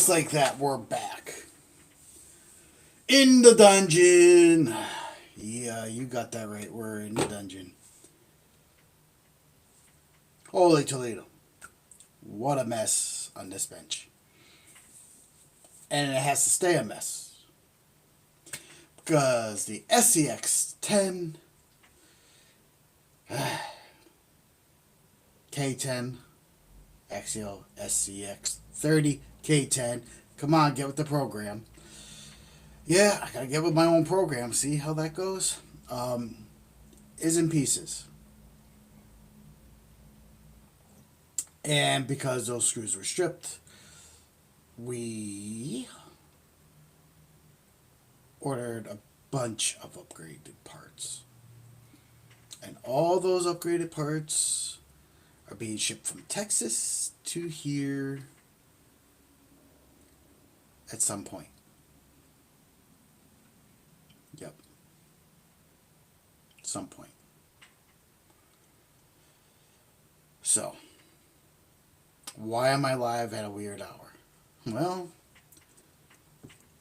just like that, we're back. In the dungeon. Yeah, you got that right. We're in the dungeon. Holy Toledo. What a mess on this bench. And it has to stay a mess. Because the SCX 10, K10, Axial SCX 30, K10. Come on, get with the program. Yeah, I gotta get with my own program. See how that goes? Is in pieces. And because those screws were stripped, we ordered a bunch of upgraded parts. And all those upgraded parts are being shipped from Texas to here at some point. Yep. Some point. So, why am I live at a weird hour? Well,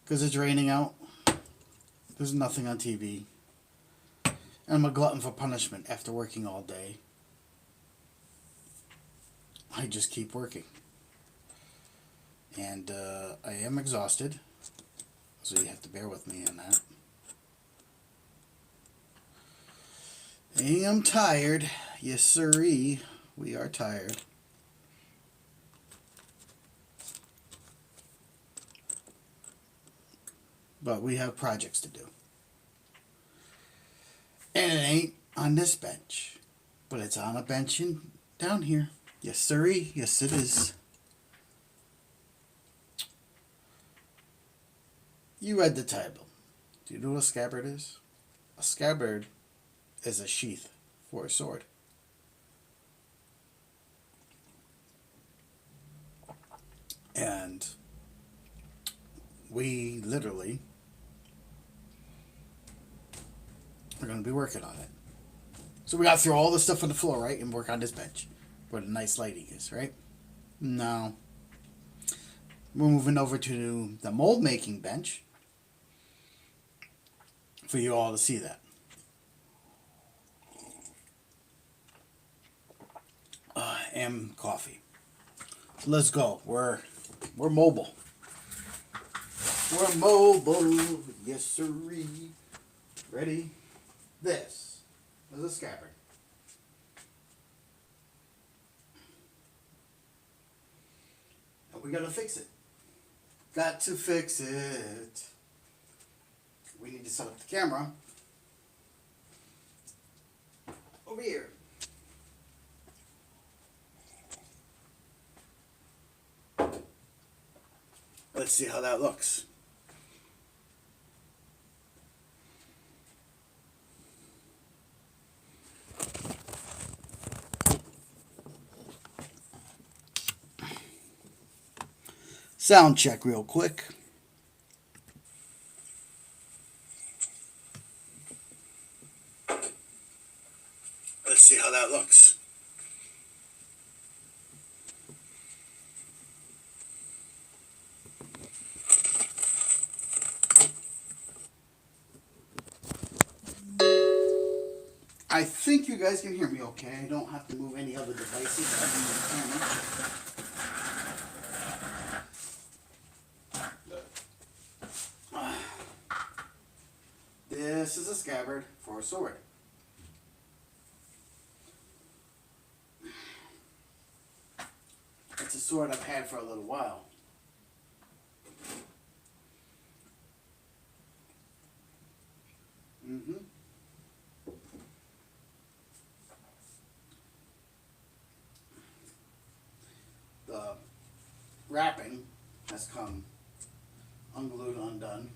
because it's raining out. There's nothing on TV. And I'm a glutton for punishment after working all day. I just keep working. And I am exhausted. So you have to bear with me on that. I am tired. Yes, sirree. We are tired. But we have projects to do. And it ain't on this bench. But it's on a bench down here. Yes, sirree. Yes, it is. You read the title. Do you know what a scabbard is? A scabbard is a sheath for a sword. And we literally are going to be working on it. So we got to throw all the stuff on the floor, right? And work on this bench where the nice lighting is, right? No. We're moving over to the mold making bench for you all to see that. And coffee. Let's go. We're mobile. We're mobile. Yes, sirree. Ready? This is a scabbard. And we gotta fix it. Got to fix it. We need to set up the camera over here. Let's see how that looks. Sound check real quick. Let's see how that looks. I think you guys can hear me okay. I don't have to move any other devices other than the camera. This is a scabbard for a sword. It's a sword I've had for a little while. The wrapping has come unglued, undone,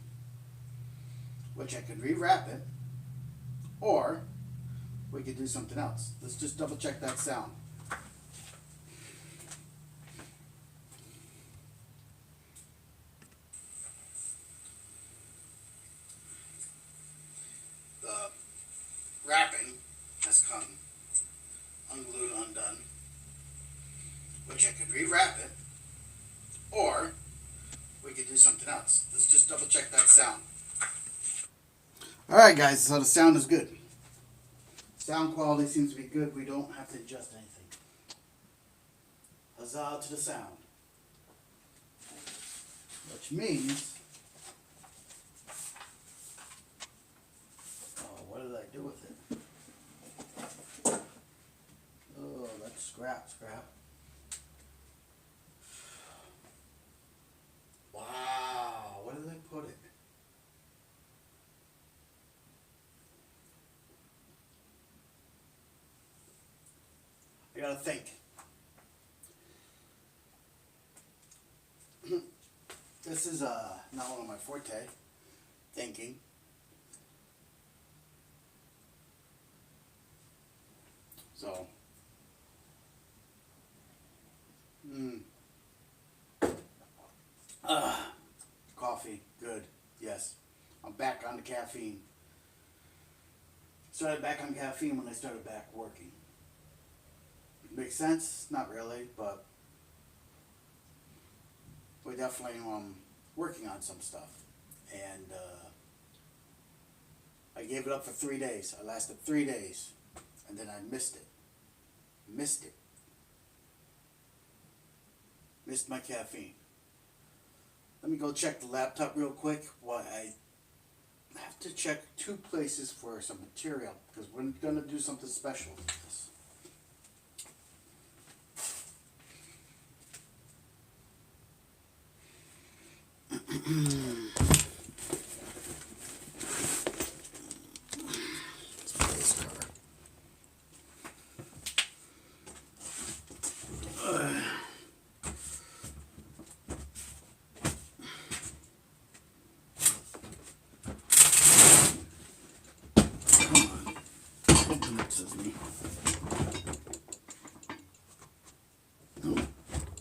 which I could rewrap it, or we could do something else. Let's just double check that sound. The wrapping has come unglued, undone, which I could rewrap it, or we could do something else. Let's just double check that sound. Alright guys, so the sound is good. Sound quality seems to be good. We don't have to adjust anything. Huzzah to the sound. Which means... Oh, what did I do with it? Oh, that's scrap. Wow, where did I put it? I gotta think. This is not one of my forte. Thinking. So. Coffee, good. Yes, I'm back on the caffeine. Started back on caffeine when I started back working. Makes sense? Not really, but we're definitely working on some stuff. And I gave it up for 3 days. I lasted 3 days, and then I missed it. Missed my caffeine. Let me go check the laptop real quick. Well, I have to check 2 places for some material because we're going to do something special with this.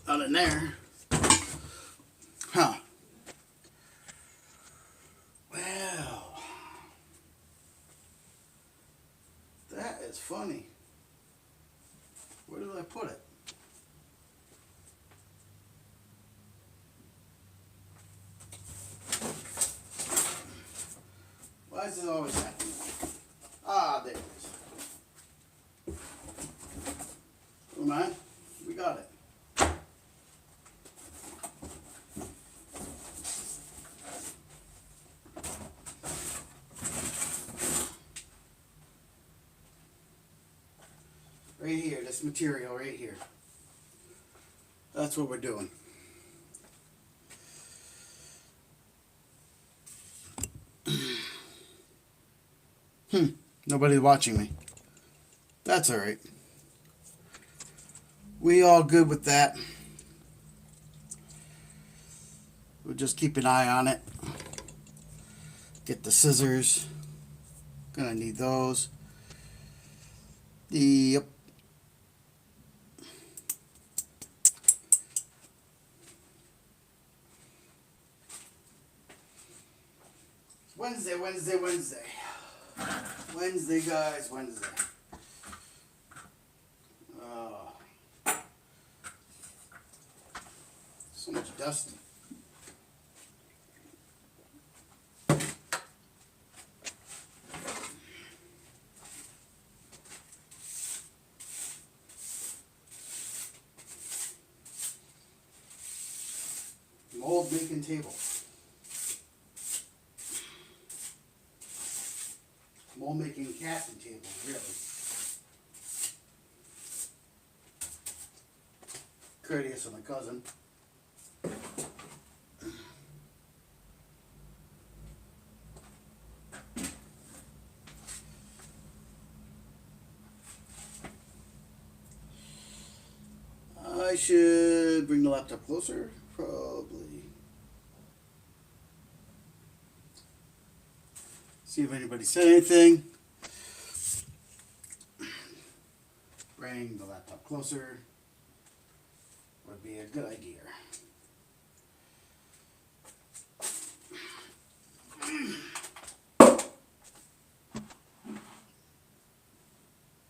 Not in there. Huh. Well, that is funny. Where did I put it? Why is it always happening? Ah, there it is. Never mind. We got it. Right here, this material right here. That's what we're doing. Nobody's watching me. That's alright. We all good with that. We'll just keep an eye on it. Get the scissors. Gonna need those. Yep. Wednesday, guys, Wednesday. Oh. So much dust. Mold making table. Mold making casting table, really. Courteous of my cousin. I should bring the laptop closer, probably. See if anybody said anything. Bring the laptop closer would be a good idea.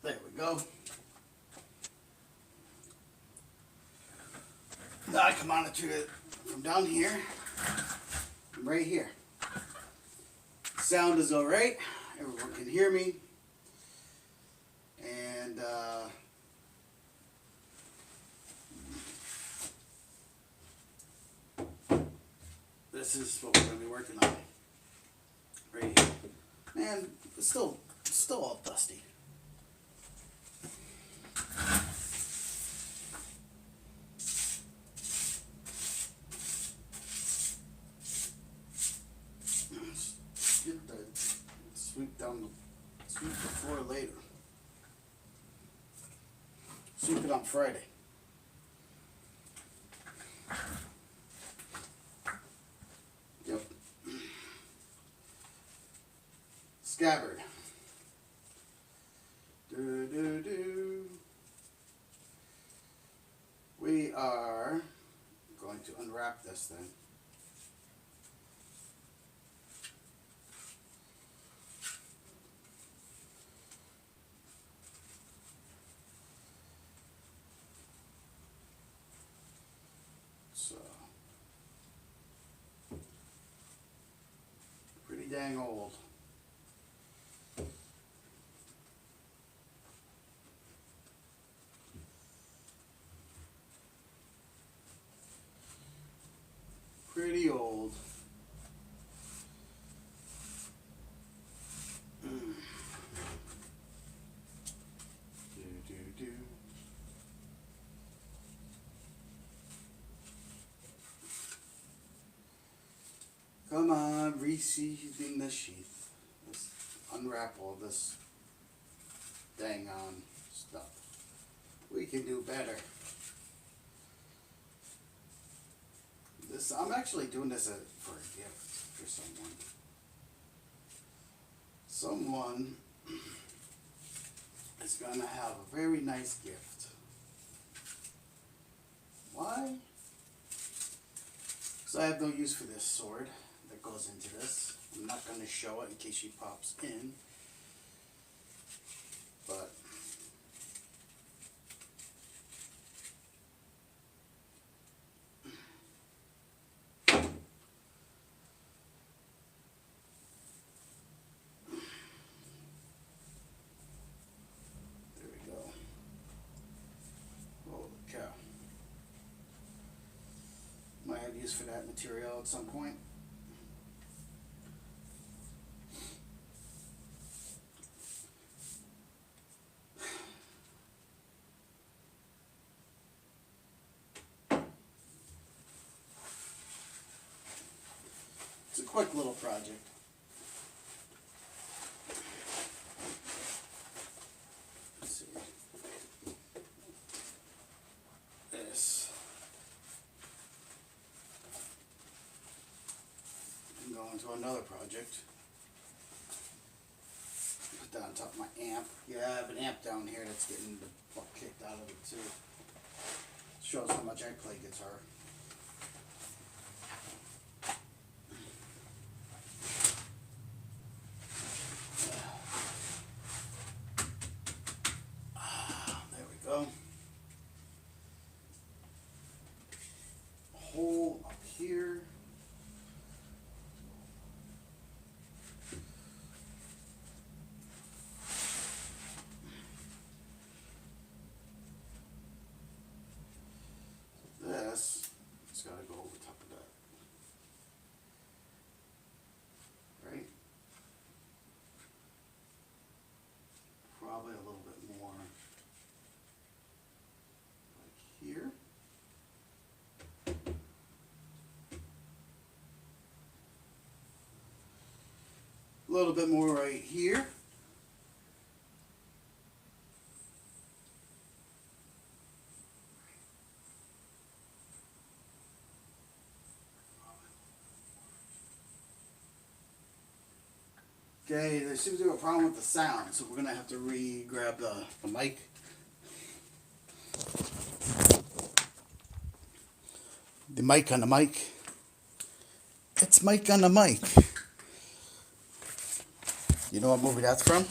There we go. Now I can monitor it from down here. right here. Sound is alright. Everyone can hear me. And this is what we're going to be working on. Right here. Man, it's still all dusty. Sweep the floor later. Sweep it on Friday. Yep. Scabberd. We are going to unwrap this thing. So, pretty dang old. Pretty old. Come on, receiving the sheath. Let's unwrap all this dang on stuff. We can do better. I'm actually doing this for a gift for someone. Someone is going to have a very nice gift. Why? Because I have no use for this sword that goes into this. I'm not going to show it in case she pops in. But use for that material at some point. It's a quick little project. Let's see. This. Into another project. Put that on top of my amp. Yeah, I have an amp down here that's getting the butt kicked out of it too. Shows how much I play guitar. There we go. Hole up here. It's got to go over top of that. Right? Probably a little bit more like here. A little bit more right here. Okay, there seems to be a problem with the sound, so we're going to have to re-grab the mic. The mic on the mic. It's mic on the mic. You know what movie that's from?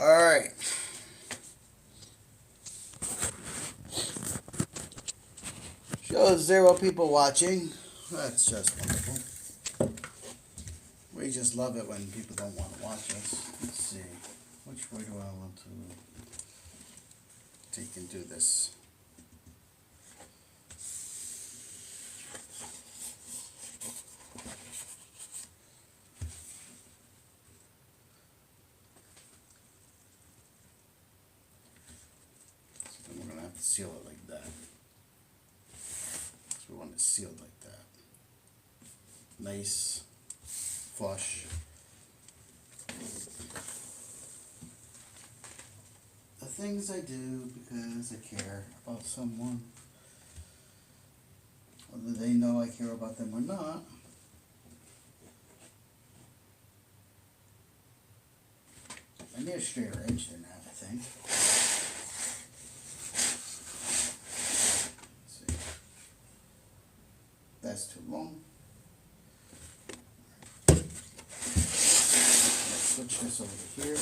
Alright. Shows 0 people watching. That's just wonderful. just love it when people don't want to watch us. Let's see. Which way do I want to take and do this? So then we're going to have to seal it like that. So we want it sealed like that. Nice, flush. The things I do because I care about someone, whether they know I care about them or not. I need a straighter edge than that, I think. Let's see. That's too long. Let's switch this over to here.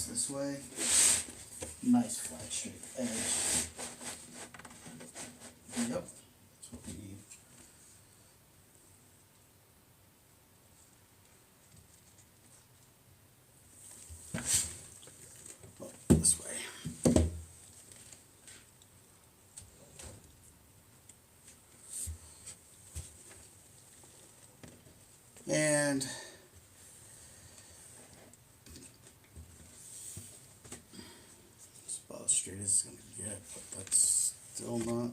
This way. Nice flat straight edge. Yep, that's what we need. Oh, this way. And it's about as straight as it's going to get, but that's still not.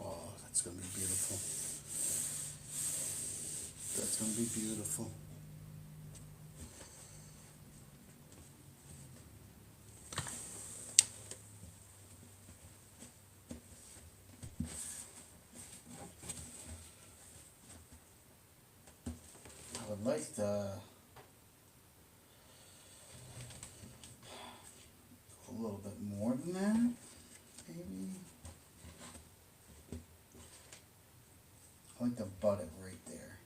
Oh, that's going to be beautiful. That's going to be beautiful. I would like to go a little bit more than that, maybe. I like to butt it right there.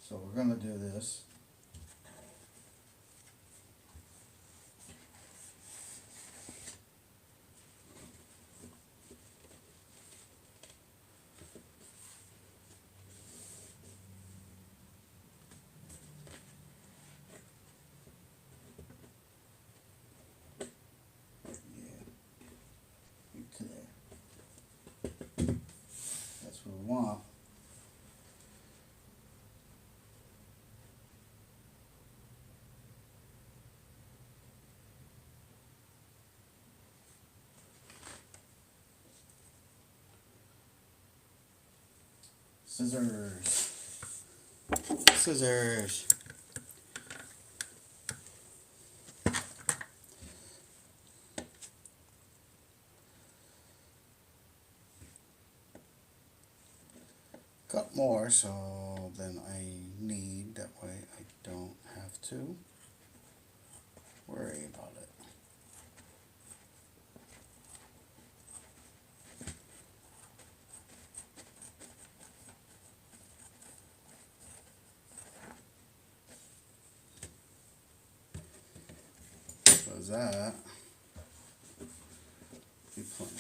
So we're going to do this. To there. That's what we want. Scissors. Scissors. Got more, so then I need, that way I don't have to worry about it. So that, be plenty.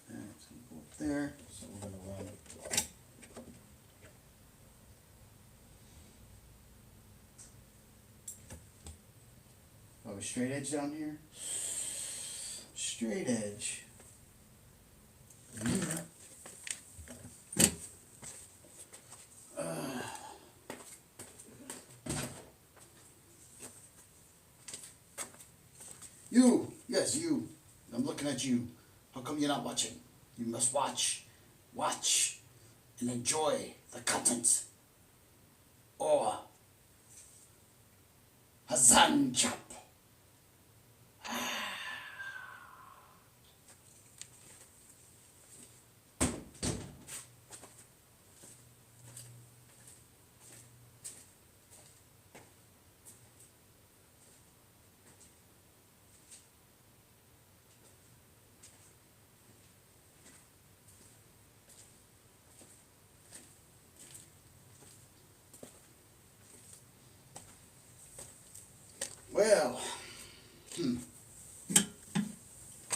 That's going to go up there, so we're going to run it. Oh, a straight edge down here? Straight edge. Yeah. You! Yes, you. I'm looking at you. How come you're not watching? You must watch. Watch and enjoy the content. Or Hazan chop. Well,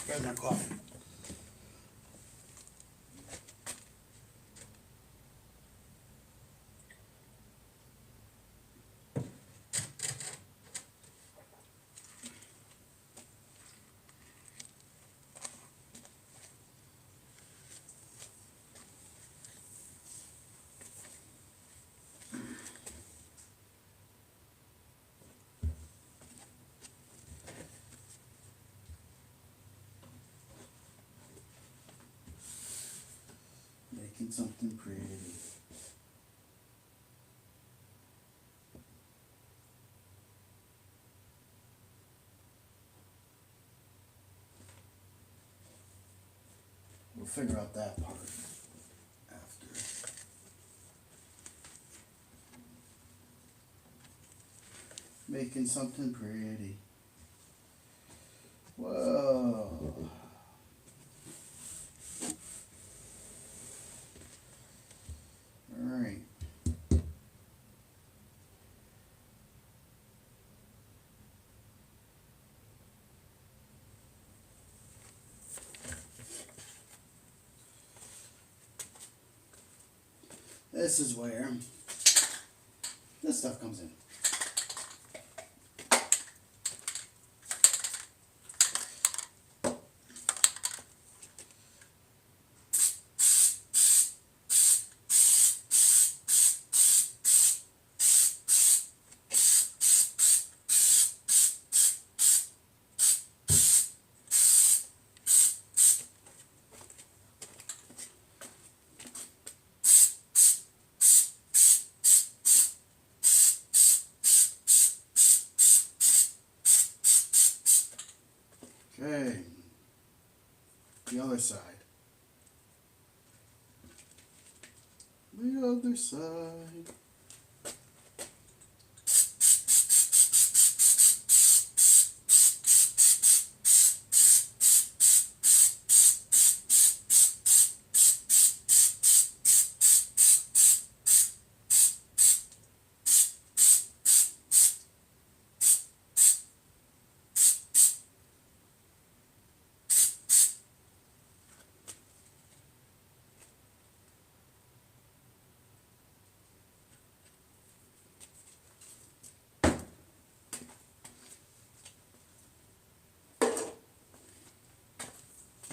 where's my coffee? Making something pretty. We'll figure out that part after. Making something pretty. Whoa. Alright. This is where this stuff comes in. Okay, the other side. The other side.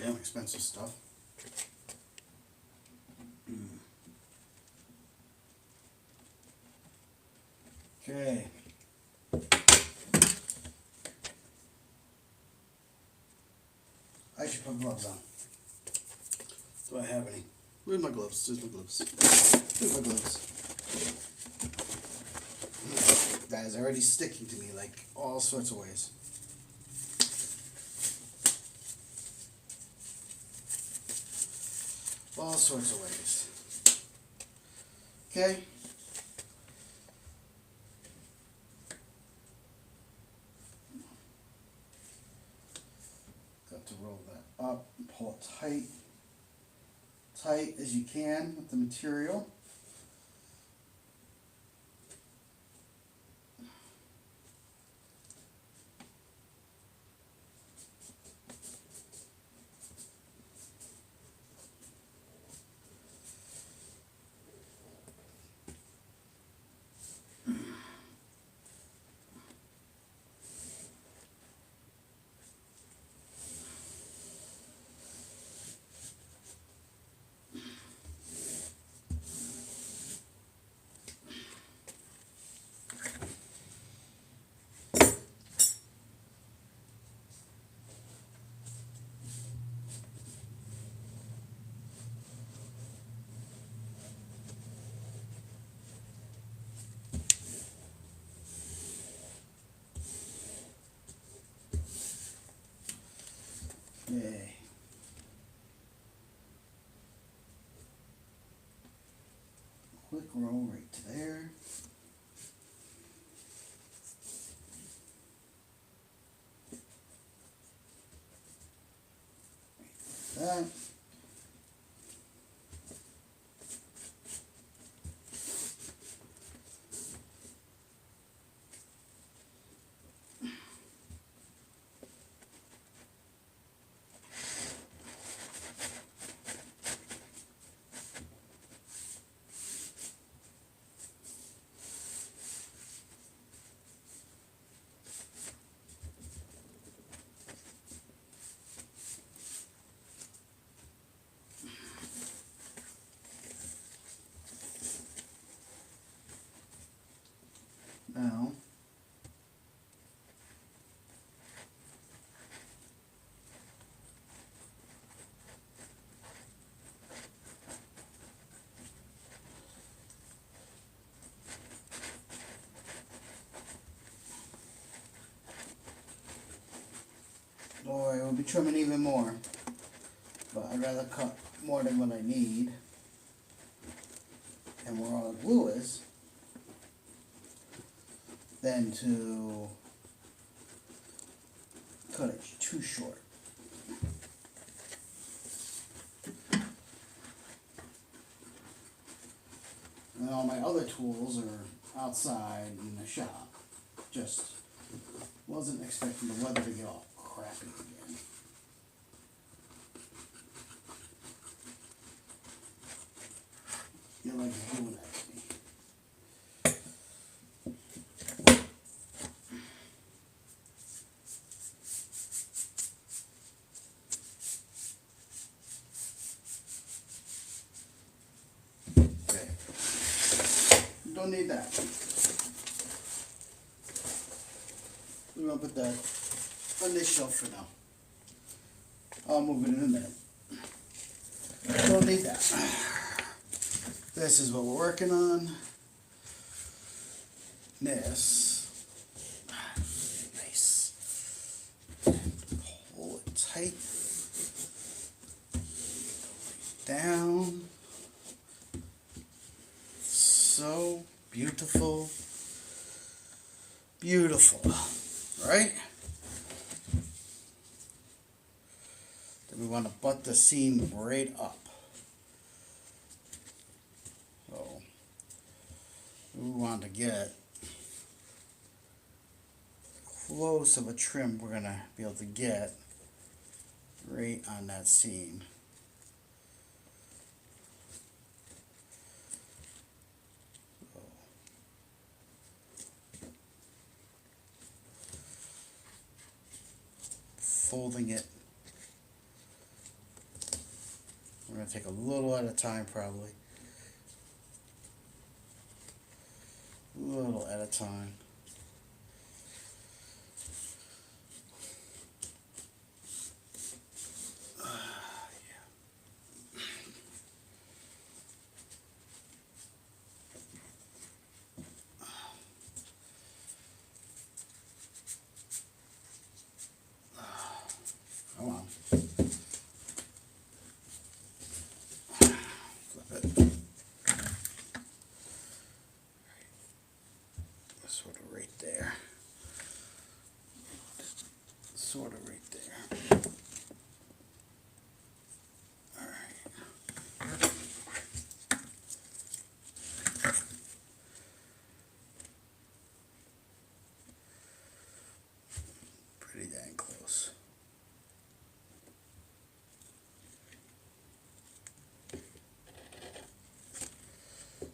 Damn expensive stuff. Okay. I should put gloves on. Do I have any? Where's my gloves? Where's my gloves? Where's my gloves? That is already sticking to me like all sorts of ways. All sorts of ways. Okay. Got to roll that up and pull it tight. Tight as you can with the material. Okay. Quick roll right to there. That. will be trimming even more, but I'd rather cut more than what I need. And where all the glue is, than to cut it too short. And all my other tools are outside in the shop. Just wasn't expecting the weather to get all crappy again. You like doing that to me. Okay. Don't need that. We're going to put that on this shelf for now. I'll move it in a minute. Don't need that. This is what we're working on. This. Nice. Pull it tight. Down. So beautiful. Beautiful. Right? Then we want to butt the seam right up. So we want to get close of a trim we're going to be able to get right on that seam. Folding it. We're going to take a little at a time probably. A little at a time. Come on. Flip it. Sort of right there. Sort of right there. Alright. Pretty dang close.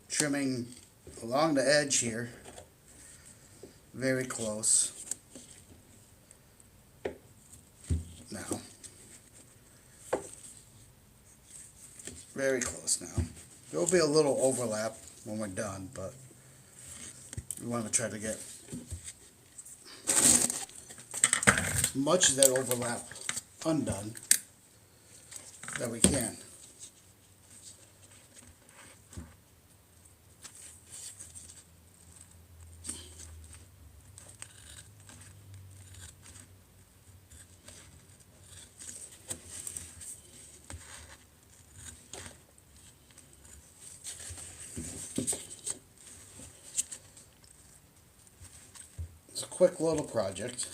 Trimming along the edge here, very close. Now, very close now. There will be a little overlap when we're done, but we want to try to get as much of that overlap undone that we can. It's a quick little project.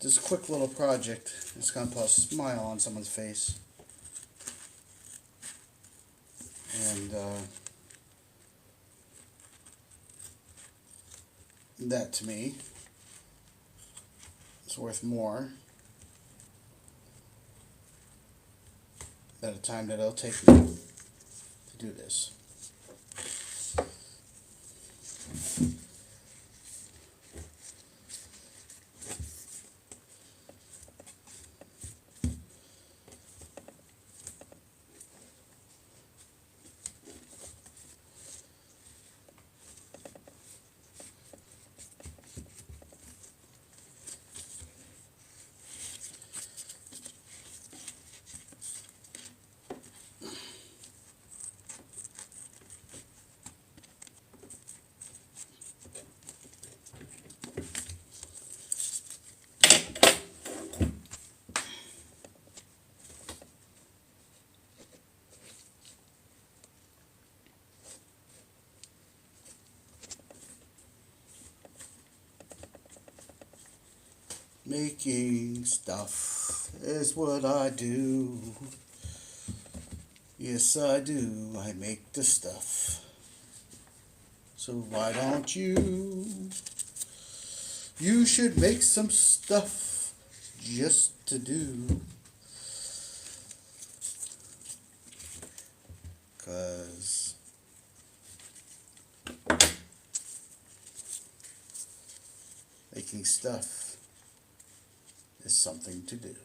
This quick little project is going to put a smile on someone's face. And that to me is worth more than the time that it'll take me to do this. Making stuff is what I do. Yes, I do. I make the stuff. So why don't you? You should make some stuff just to do. 'Cause making stuff is something to do.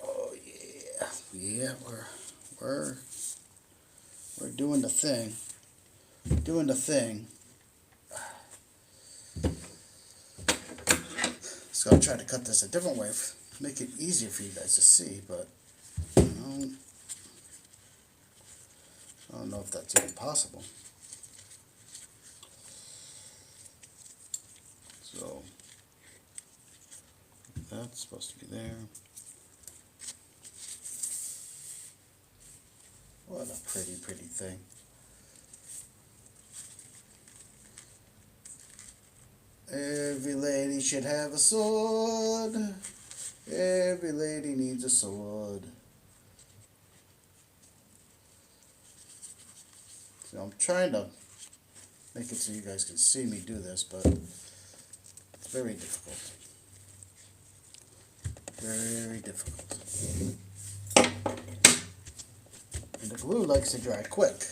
Oh yeah, yeah, we're doing the thing, doing the thing. So I'll try to cut this a different way, make it easier for you guys to see, but you know, I don't know if that's even possible. So that's supposed to be there. What a pretty, pretty thing. Every lady should have a sword. Every lady needs a sword. So I'm trying to make it so you guys can see me do this, but it's very difficult. Very difficult. And the glue likes to dry quick.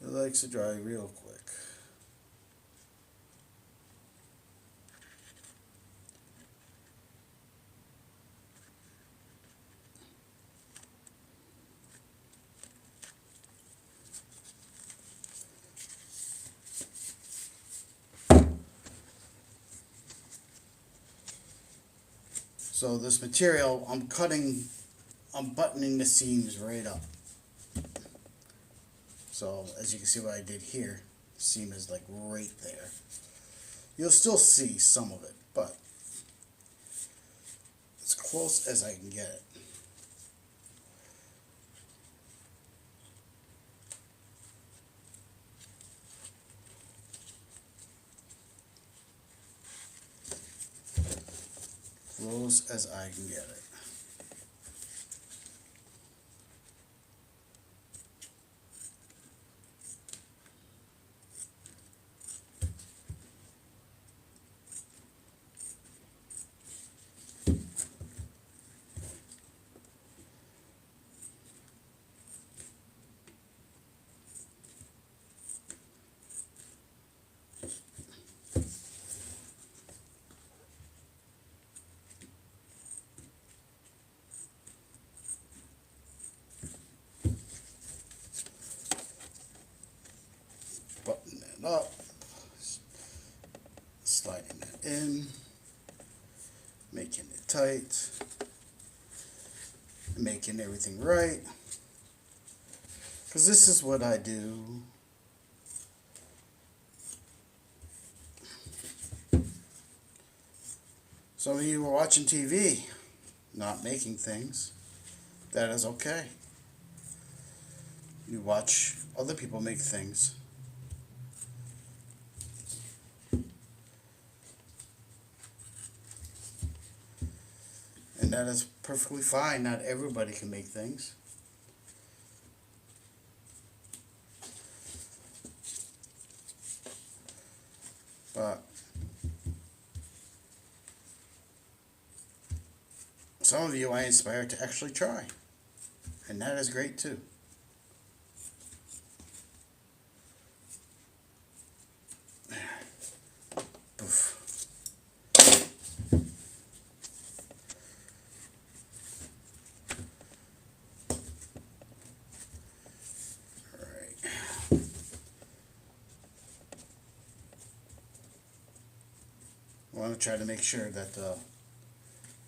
It likes to dry real quick. So this material, I'm buttoning the seams right up. So as you can see what I did here, the seam is like right there. You'll still see some of it, but as close as I can get it. Close as I can get it. Button it up, sliding it in, making it tight, making everything right. Because this is what I do. Some of you were watching TV, not making things. That is okay. You watch other people make things. And that is perfectly fine. Not everybody can make things. But some of you I inspire to actually try. And that is great too. Poof. I want to try to make sure that the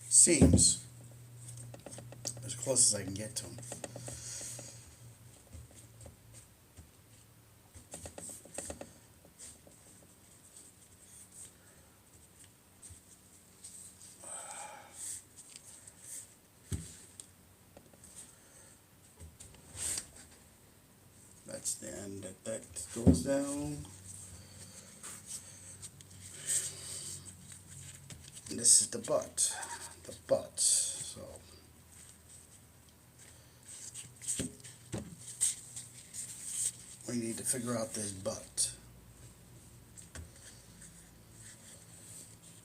seams as close as I can get to them. And that goes down. And this is the butt. The butt. So we need to figure out this butt.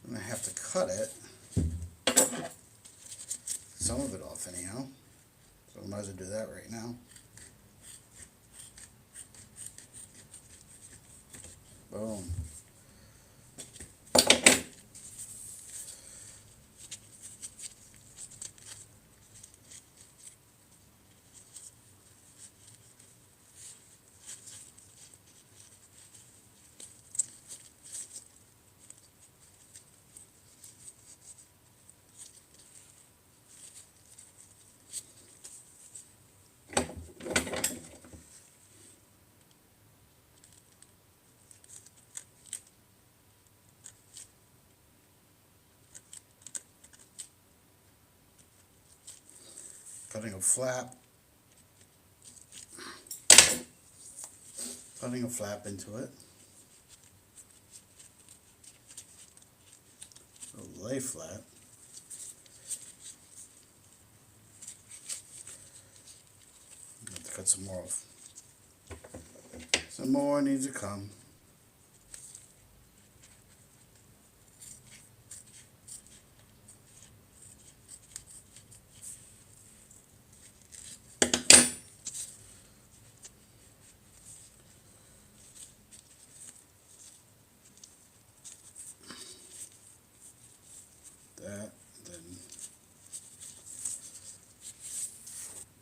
I'm going to have to cut it. Some of it off anyhow. So I might as well do that right now. Boom. Cutting a flap. Putting a flap into it. A lay flat. I have to cut some more off. Some more needs to come.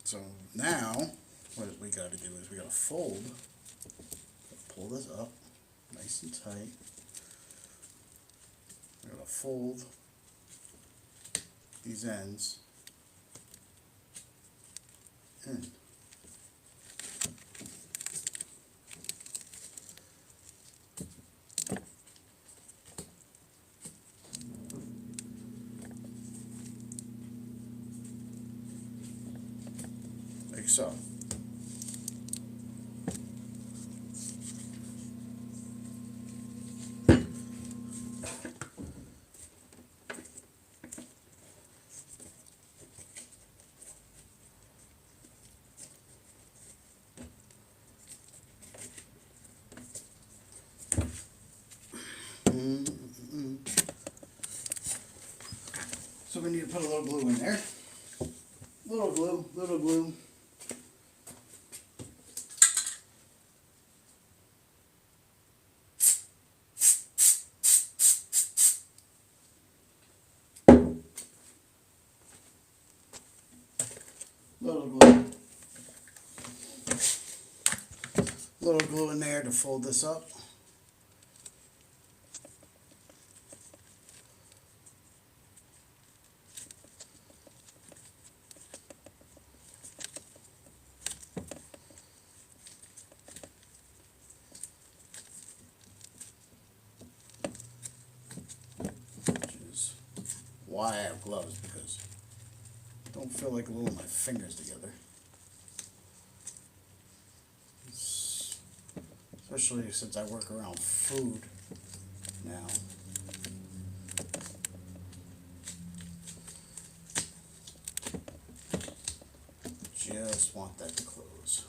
So now what we got to do is we got to fold, pull this up nice and tight. We're going to fold these ends in. Like so. So we need to put a little glue in there. Little glue, little glue. Little glue. Little glue in there to fold this up. Why I have gloves, because I don't feel like gluing my fingers together. Especially since I work around food now. Just want that to close.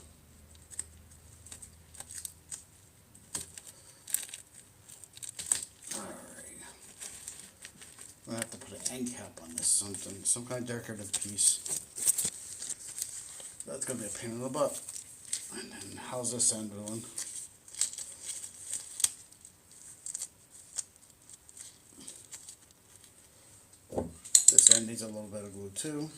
I'm gonna have to put an end cap on this, some kind of decorative piece. That's gonna be a pain in the butt. And then how's this end doing? This end needs a little bit of glue too.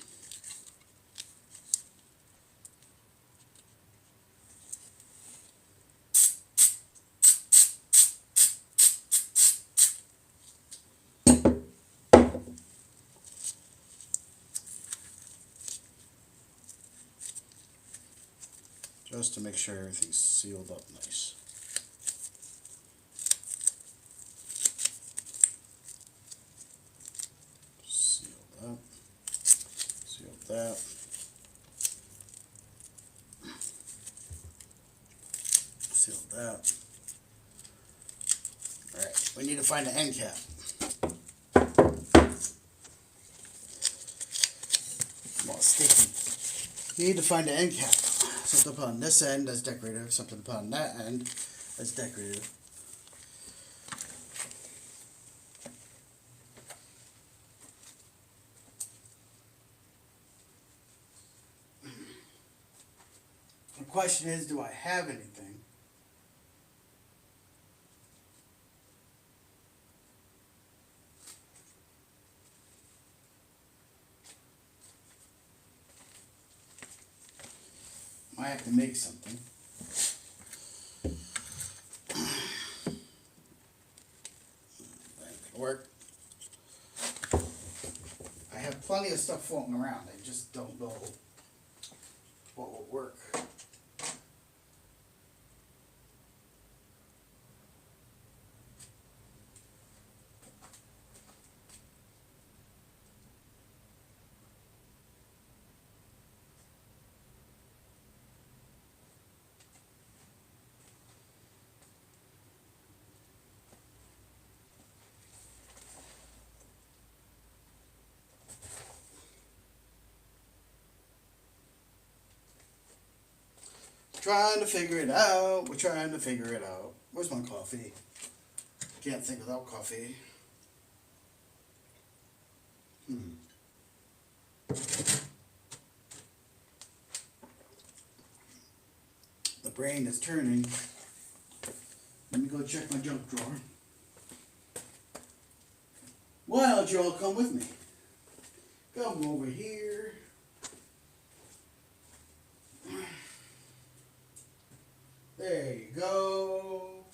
Just to make sure everything's sealed up nice. Sealed up. Sealed that. that. Alright, we need to find the end cap. Well, it's sticky. You need to find the end cap. Something to put on this end that's decorative, something to put on that end that's decorative. The question is, do I have anything? I have to make something. That could work. I have plenty of stuff floating around. I just don't know what will work. Trying to figure it out. We're trying to figure it out. Where's my coffee? Can't think without coffee. The brain is turning. Let me go check my junk drawer. Why don't you all come with me? Come over here. There you go.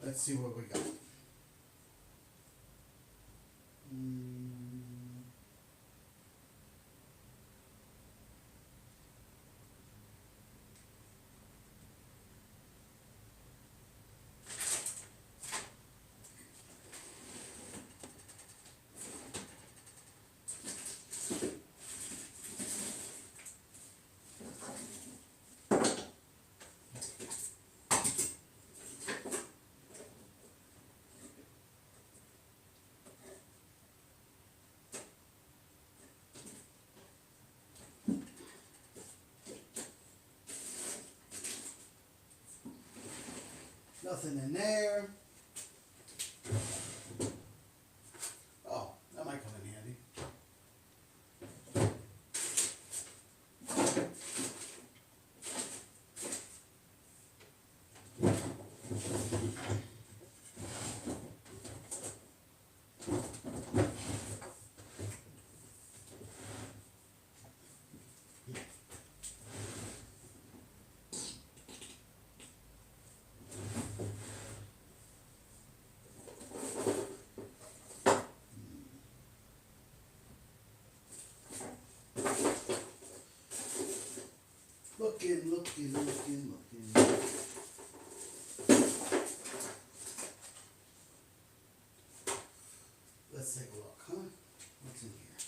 Let's see what we got. Nothing in there. Oh, that might come in handy. Looking. Let's take a look, huh? What's in here?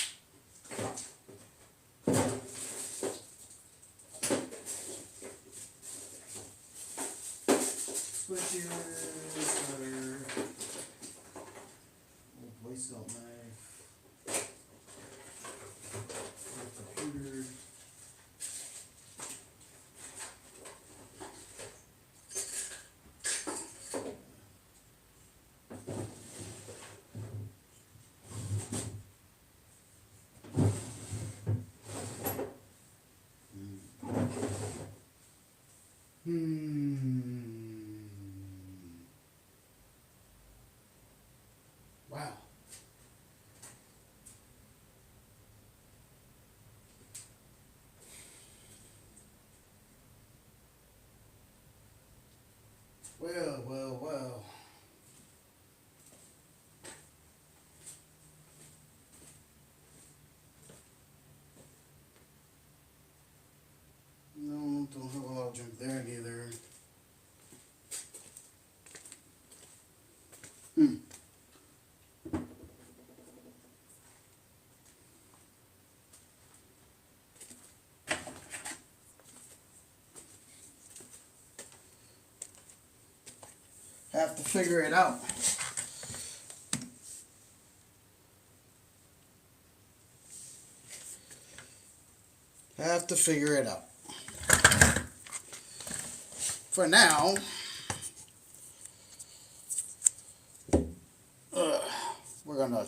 Switches, cutter, old Boy Scout knife, old computer. Wow. Well. No, don't have a lot of junk there neither. have to figure it out. Have to figure it out. For now, we're gonna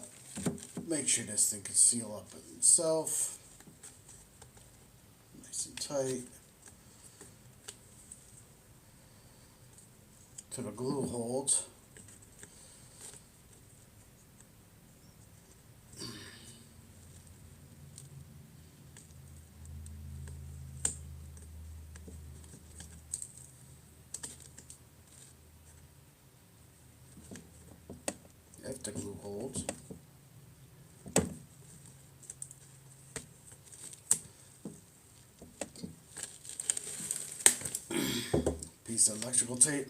make sure this thing can seal up itself. Nice and tight. To the glue holds. If the glue holds. Piece of electrical tape.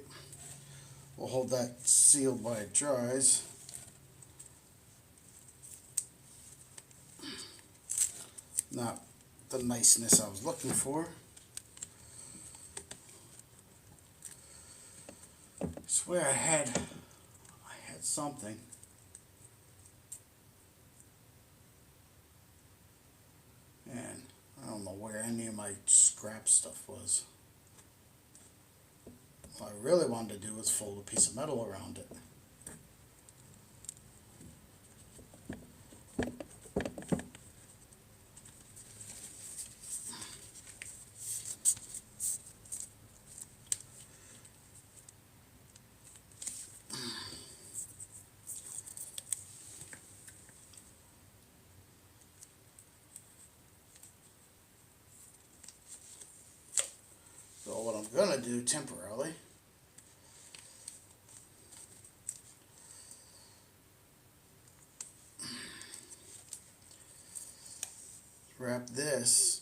We'll hold that sealed while it dries. Not the niceness I was looking for. I swear I had something. And I don't know where any of my scrap stuff was. What I really wanted to do was fold a piece of metal around it. So what I'm going to do temporarily, wrap this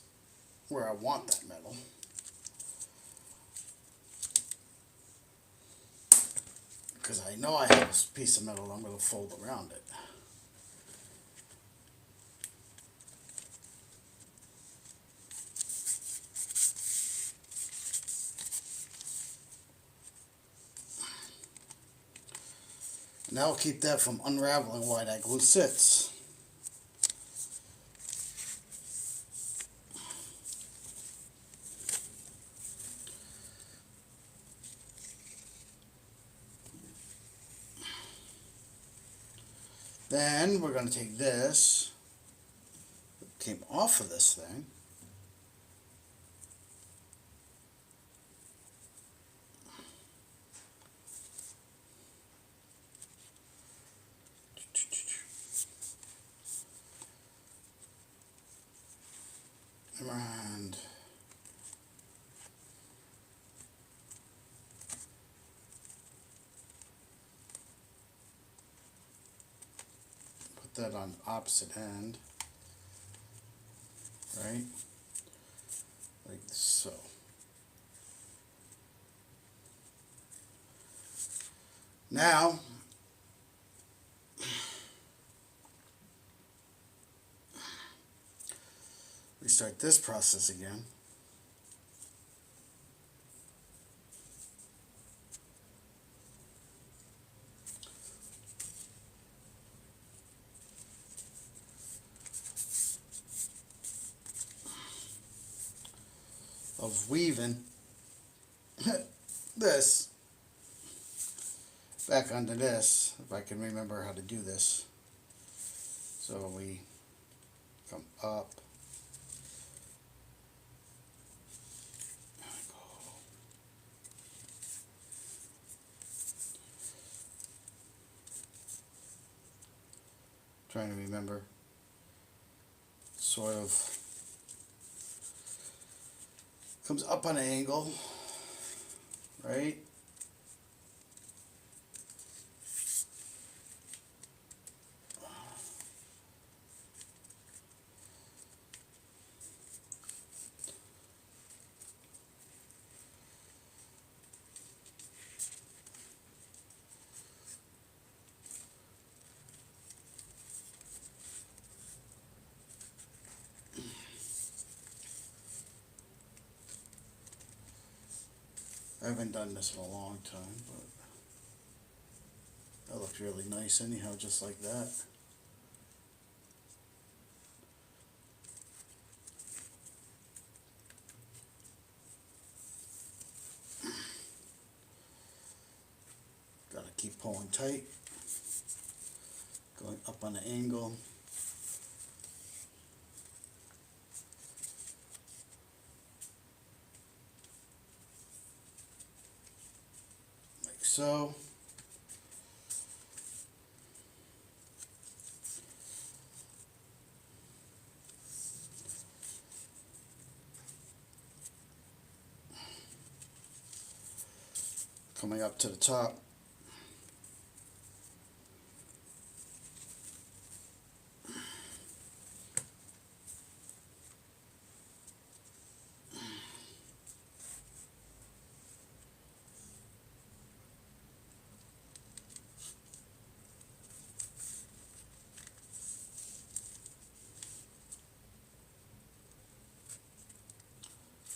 where I want that metal. Because I know I have a piece of metal I'm going to fold around it. And that will keep that from unraveling while that glue sits. Then we're going to take this, it came off of this thing, and put that on the opposite end, right, like so. Now, we start this process again. Of weaving this back onto this, if I can remember how to do this. So we come up, trying to remember, sort of comes up on an angle, right? I haven't done this in a long time, but That looks really nice anyhow, just like that. Gotta keep pulling tight, going up on the angle. Like so. Coming up to the top.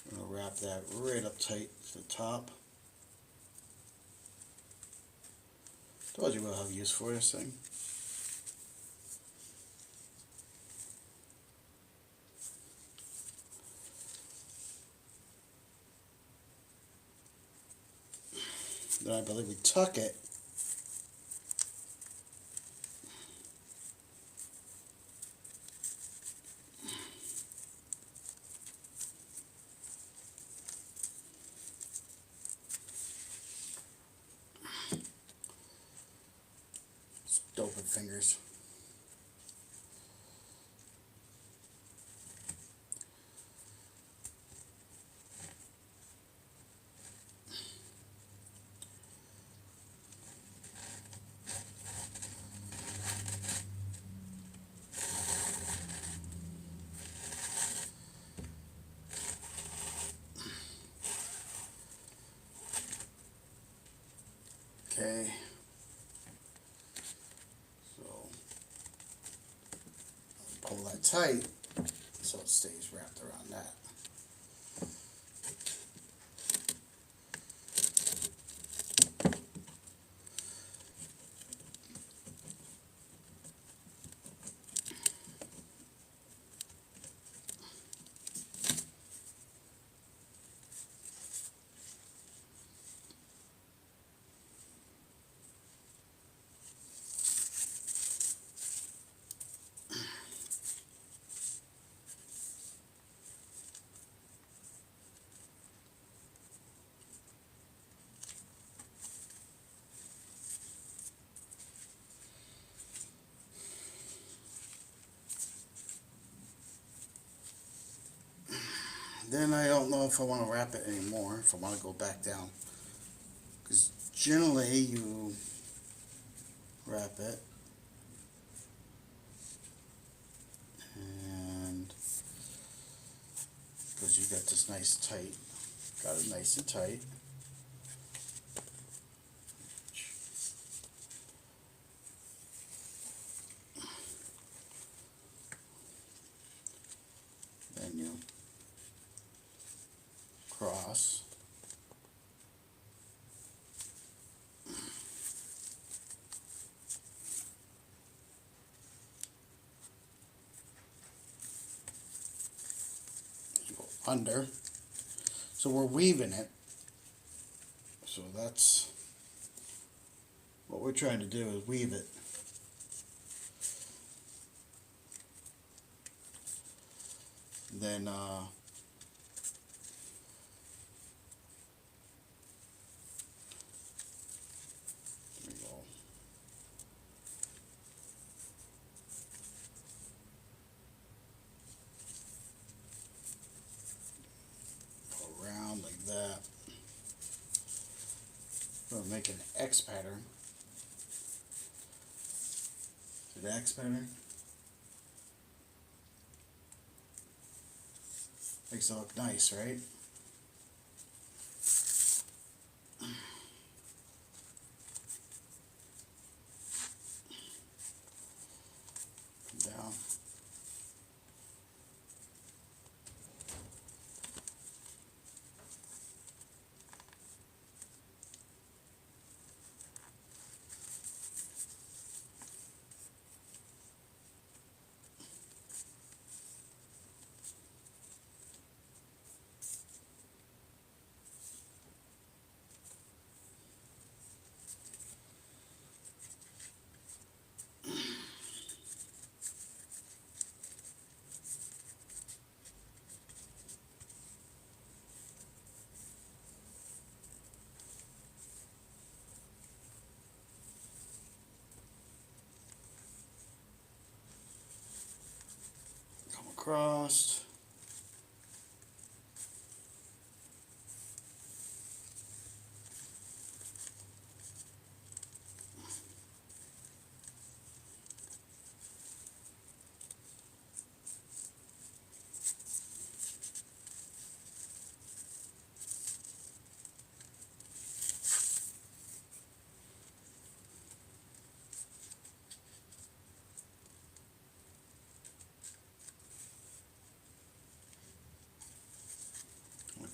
I'm going to wrap that right up tight to the top. Told you we'll have use for this thing. Then I believe we tuck it. Stupid fingers. Okay. So pull that tight so it stays wrapped around that. Then I don't know if I want to wrap it anymore, if I want to go back down. Because generally you wrap it and because you got this nice tight, got it nice and tight. Then you cross. You go under. So we're weaving it. So that's what we're trying to do, is weave it. Then around like that. We'll make an X pattern. See the X pattern? Makes it look nice, right? Come down. across.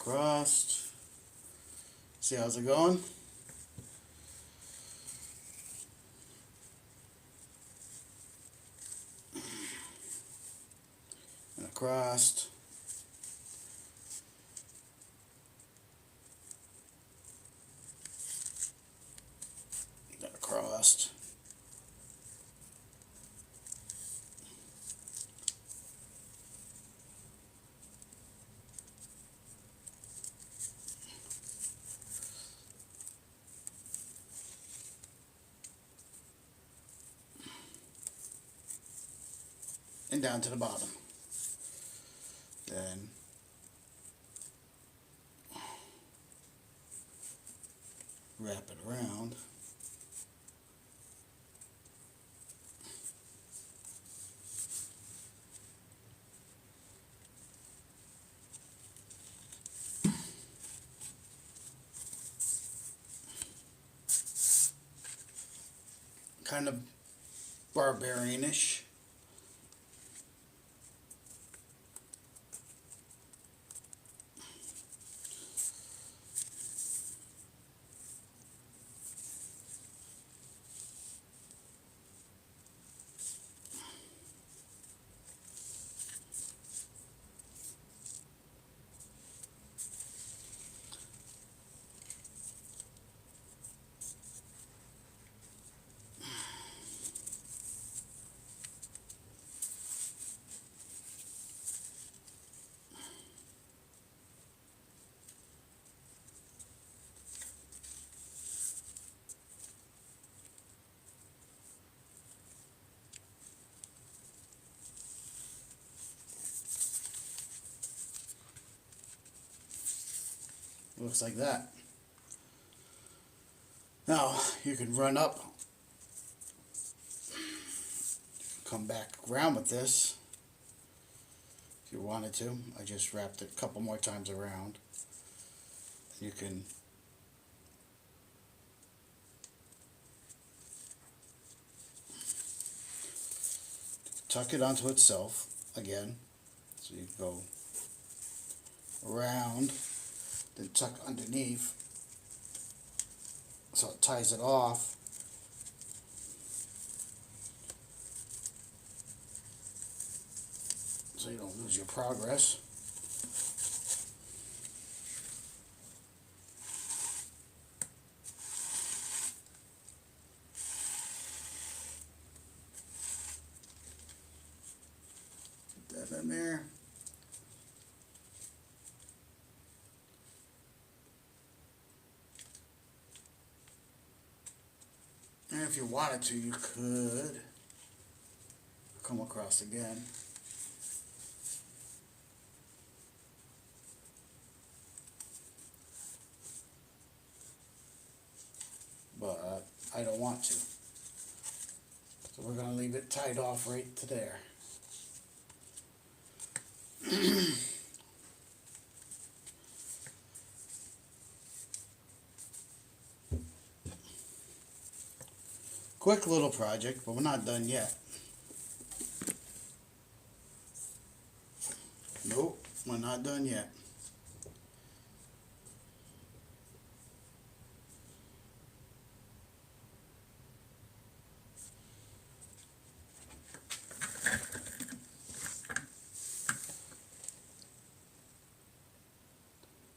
Across. See how's it going? And across. Then across. And down to the bottom. Then wrap it around. Kind of barbarianish. Looks like that. Now you can run up, come back around with this if you wanted to. I just wrapped it a couple more times around. You can tuck it onto itself again. So you go around, then tuck underneath so it ties it off. So you don't lose your progress. Put that in there. And if you wanted to, you could come across again. But I don't want to. So we're going to leave it tied off right to there. Quick little project, but we're not done yet. Nope, we're not done yet.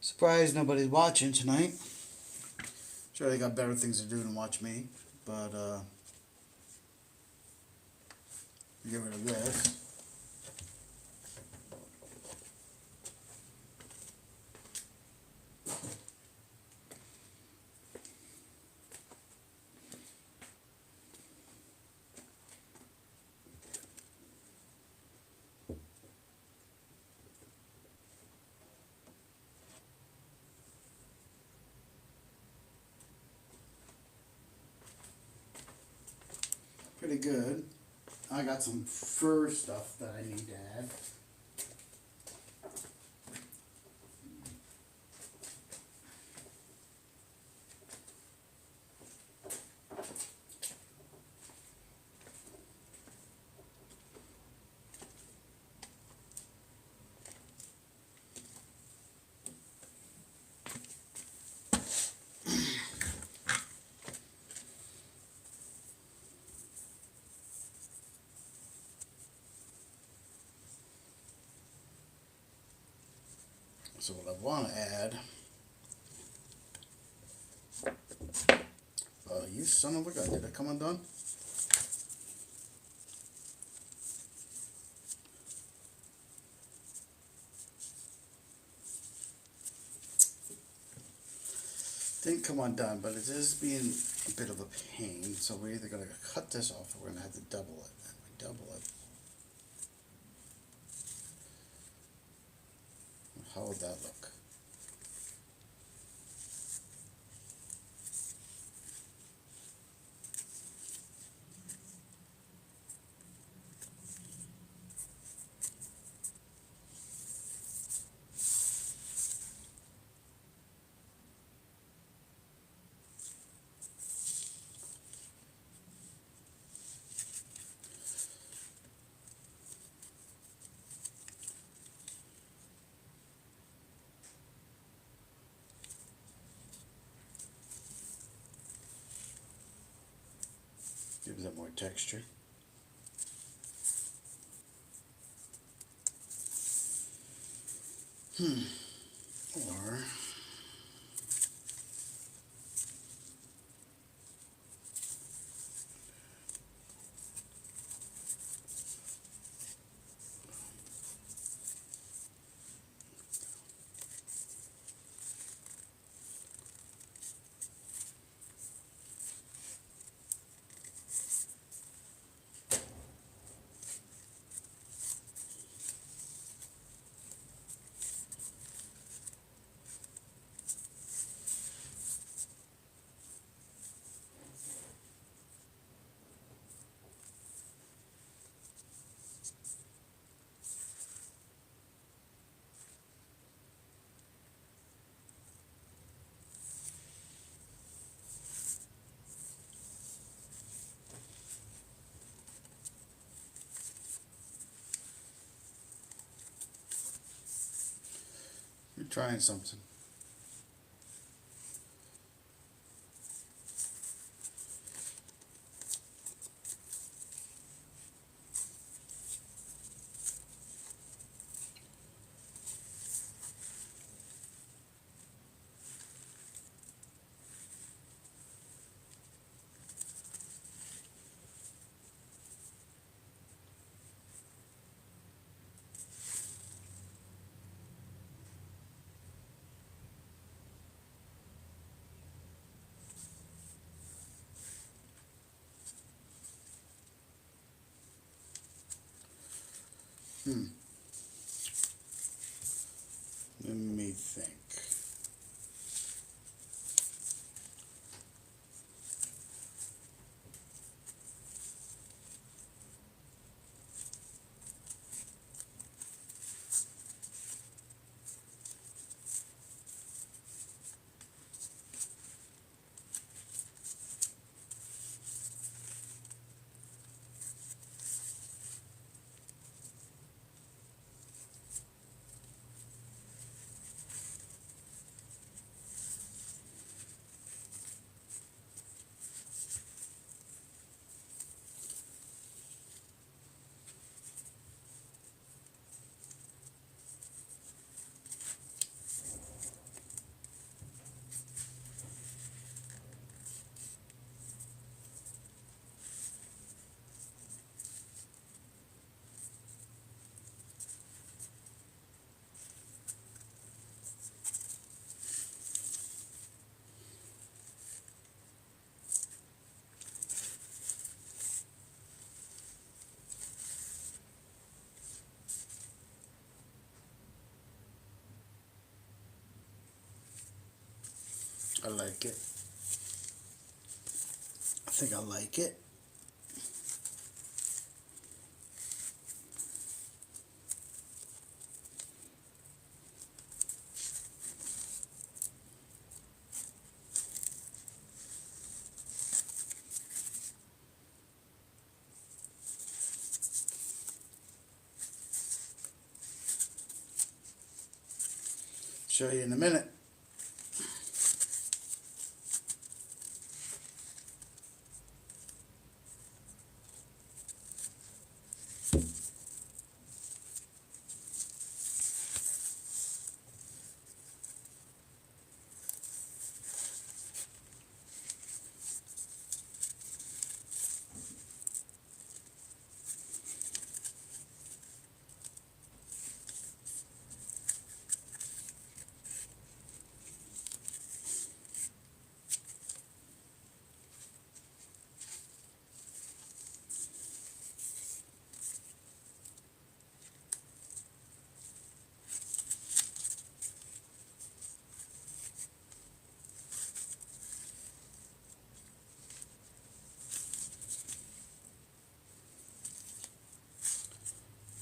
Surprised nobody's watching tonight. Sure, they got better things to do than watch me, but get rid of this. pretty good. I got some fur stuff that I need to add. So what I want to add, you son of a gun, did it come undone? Didn't come undone, but it is being a bit of a pain, so we're either going to cut this off or we're going to have to double it. And we double it. How would that look? Gives it more texture. Or you're trying something. Let me think. I like it. I think I like it. Show you in a minute.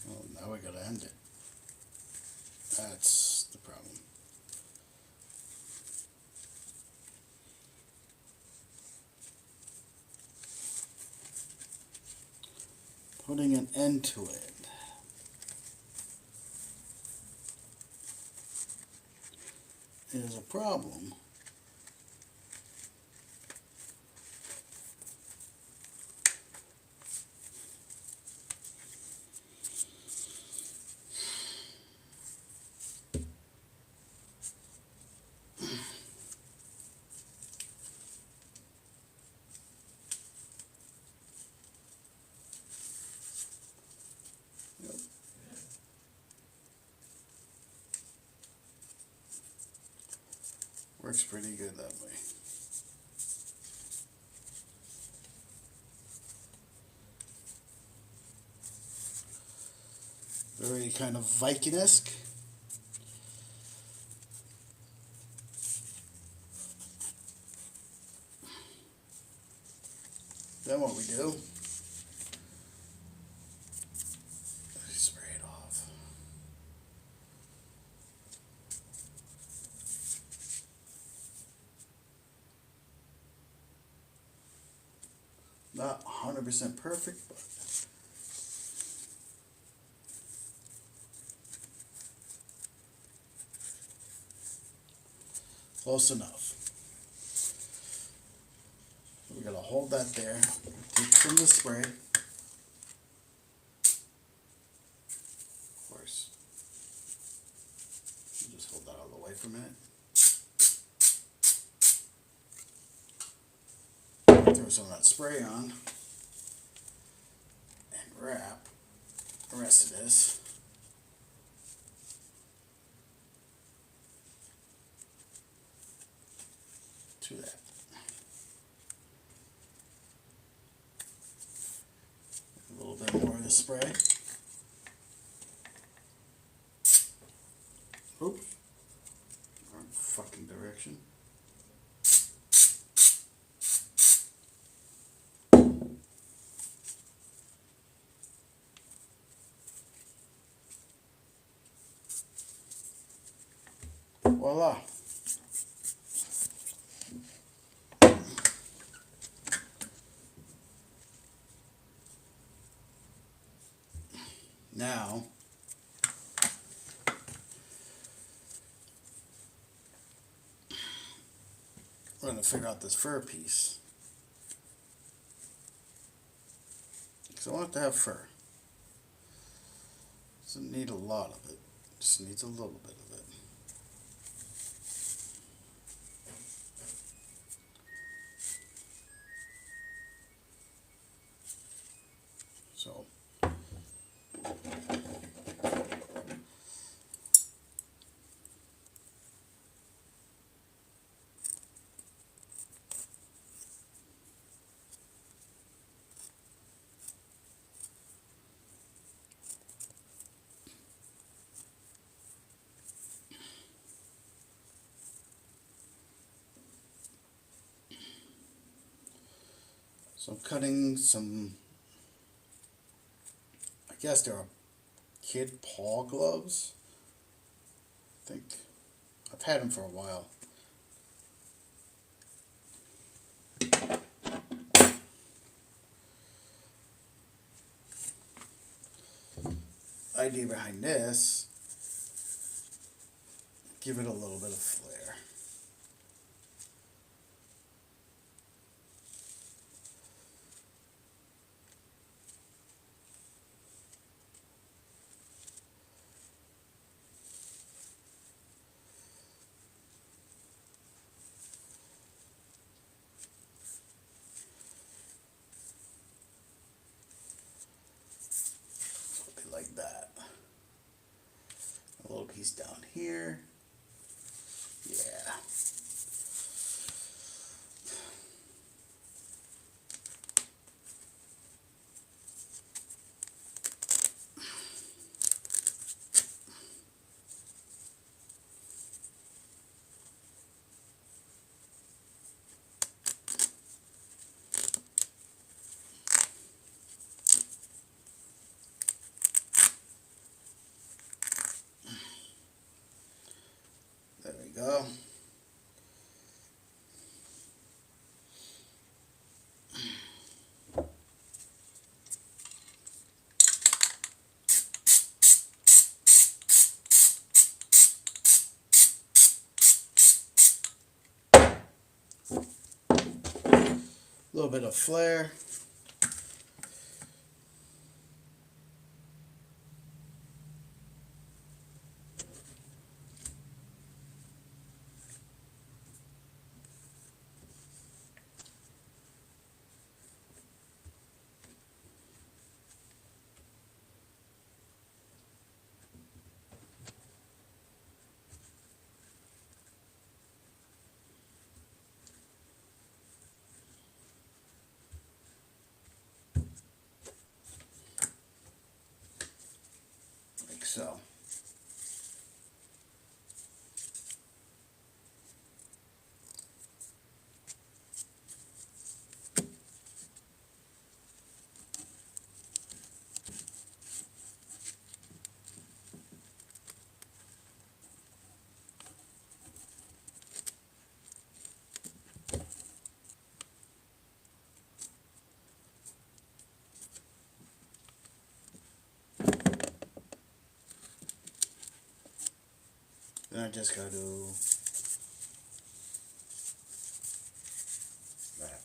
Well, now we gotta end it. That's the problem. Putting an end to it is a problem. Works pretty good that way. Very kind of Viking-esque. Then what we do, spray it off. Not 100% perfect, but close enough. We're going to hold that there, take some of the spray. Of course, you just hold that out of the way for a minute. Throw some of that spray on and wrap the rest of this. To that. A little bit more of the spray. Oops. Wrong fucking direction. Voila. Now, we're going to figure out this fur piece. Because I want it to have fur. Doesn't need a lot of it. Just needs a little bit of it. So, I'm cutting some, I guess they're kid paw gloves. I think I've had them for a while. Idea behind this give it a little bit of flair. Like that. A little piece down here. Yeah. There we go. A little bit of flair. Like so. Then I just gotta do that.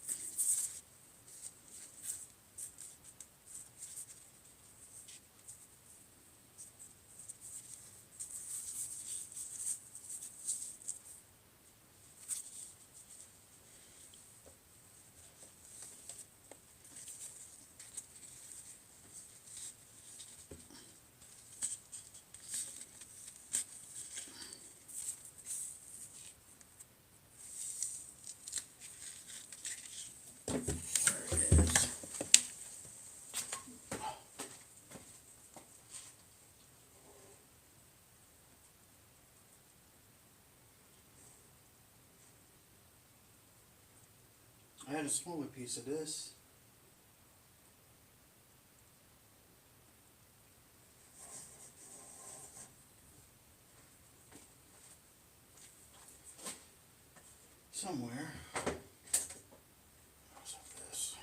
I had a smaller piece of this. Somewhere. Where's this?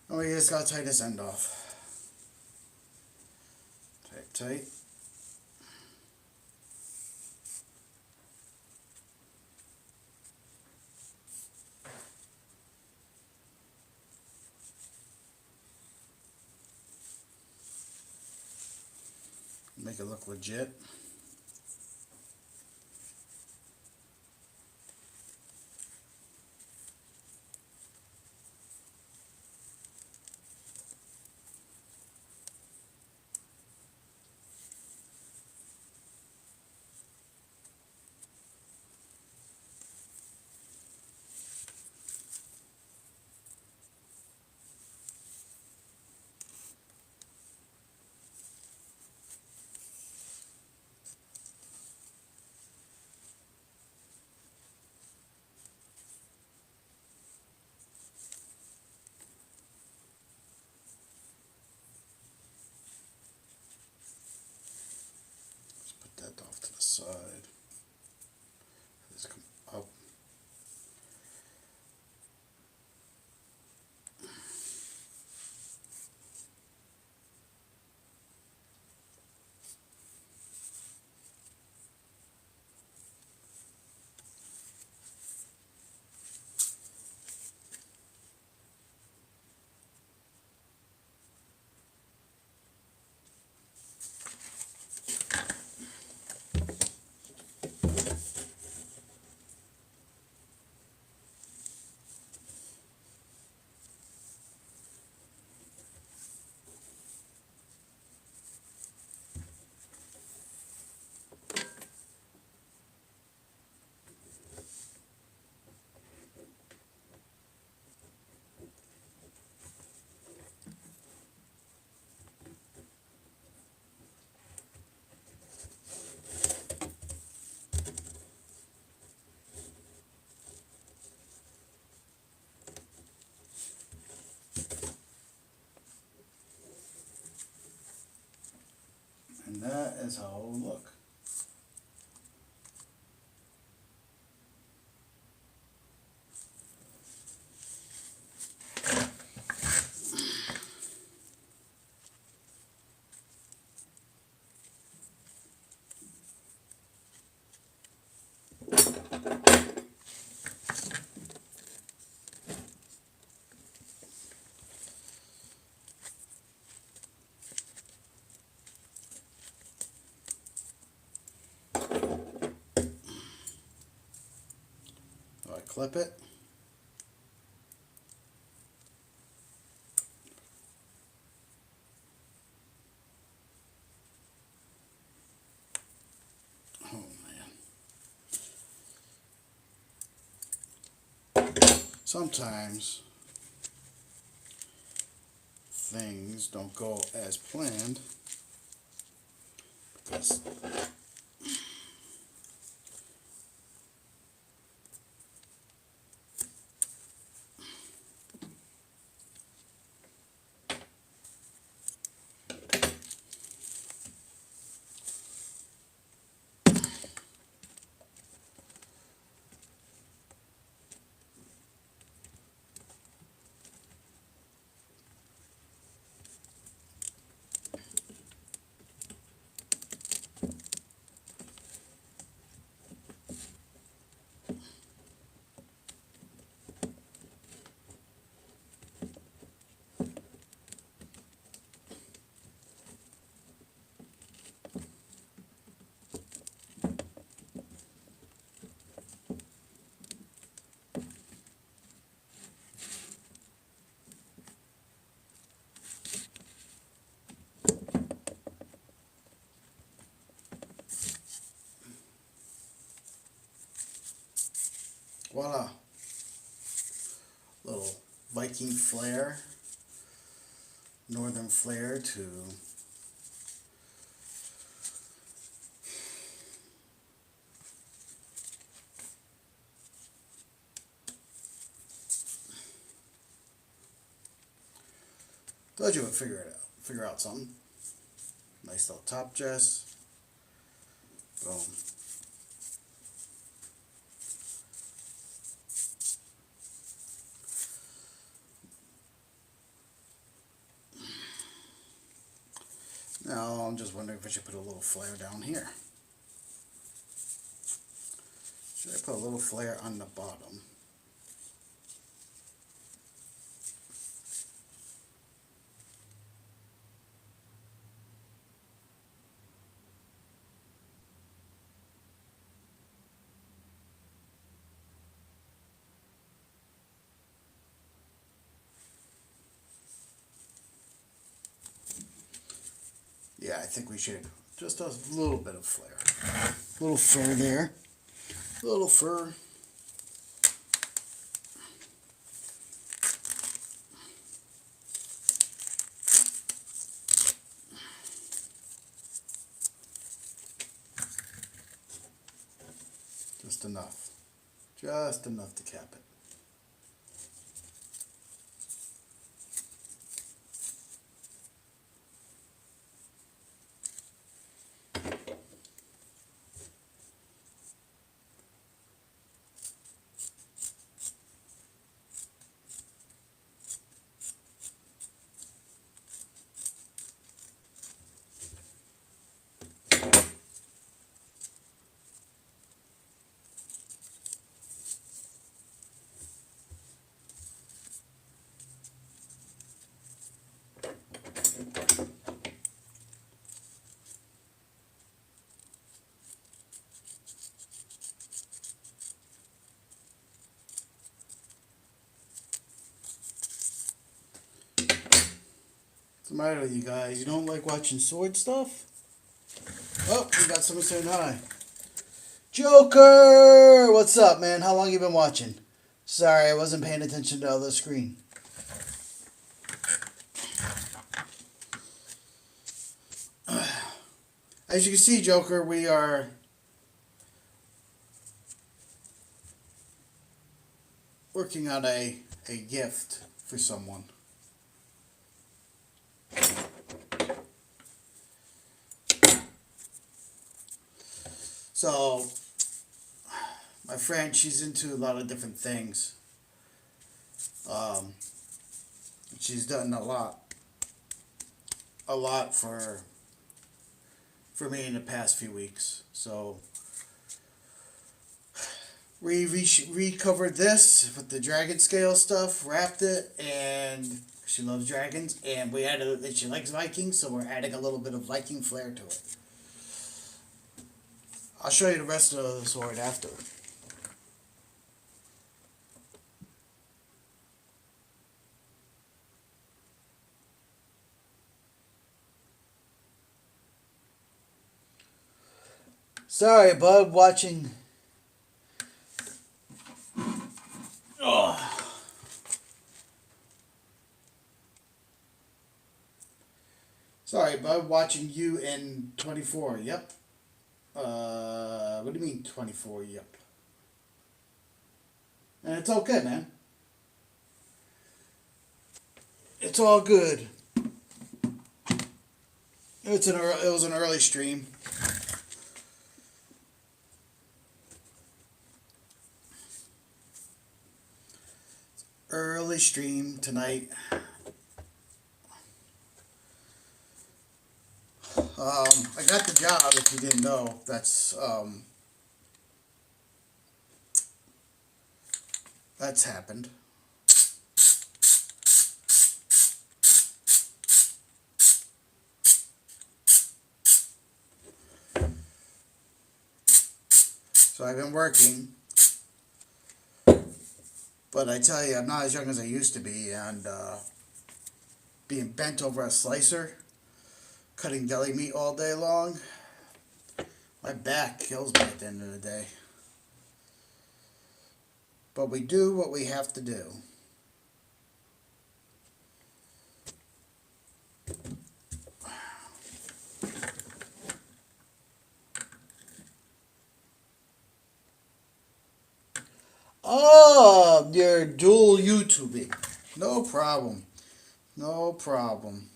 Oh, you just gotta tie this end off. Tie it tight. Make it look legit. side. This come up. And that is how it will look. So I clip it. Oh man. Sometimes things don't go as planned because voila, little Viking flare, northern flare to told you would figure out something. Nice little top dress. Boom. Now I'm just wondering if I should put a little flare down here. Should I put a little flare on the bottom? Yeah, I think we should. Just a little bit of flare. A little fur there. A little fur. Just enough. Just enough to cap it. the matter with you guys? You don't like watching sword stuff? Oh, we got someone saying hi. Joker! What's up, man? How long you been watching? Sorry, I wasn't paying attention to the other screen. As you can see, Joker, we are working on a gift for someone. So, my friend, she's into a lot of different things. She's done a lot for me in the past few weeks. So, we recovered this with the dragon scale stuff, wrapped it, and she loves dragons, and we added, she likes Vikings, so we're adding a little bit of Viking flair to it. I'll show you the rest of the sword after. Sorry, bud, watching. Oh. Sorry, bud, watching you in 24. Yep. What do you mean 24? Yep. And it's okay, man. It's all good. It was an early stream. Early stream tonight. I got the job, if you didn't know. That's happened. So I've been working, but I tell you, I'm not as young as I used to be, and being bent over a slicer, cutting deli meat all day long, my back kills me at the end of the day. But we do what we have to do. Oh, you're dual YouTubing. No problem. No problem.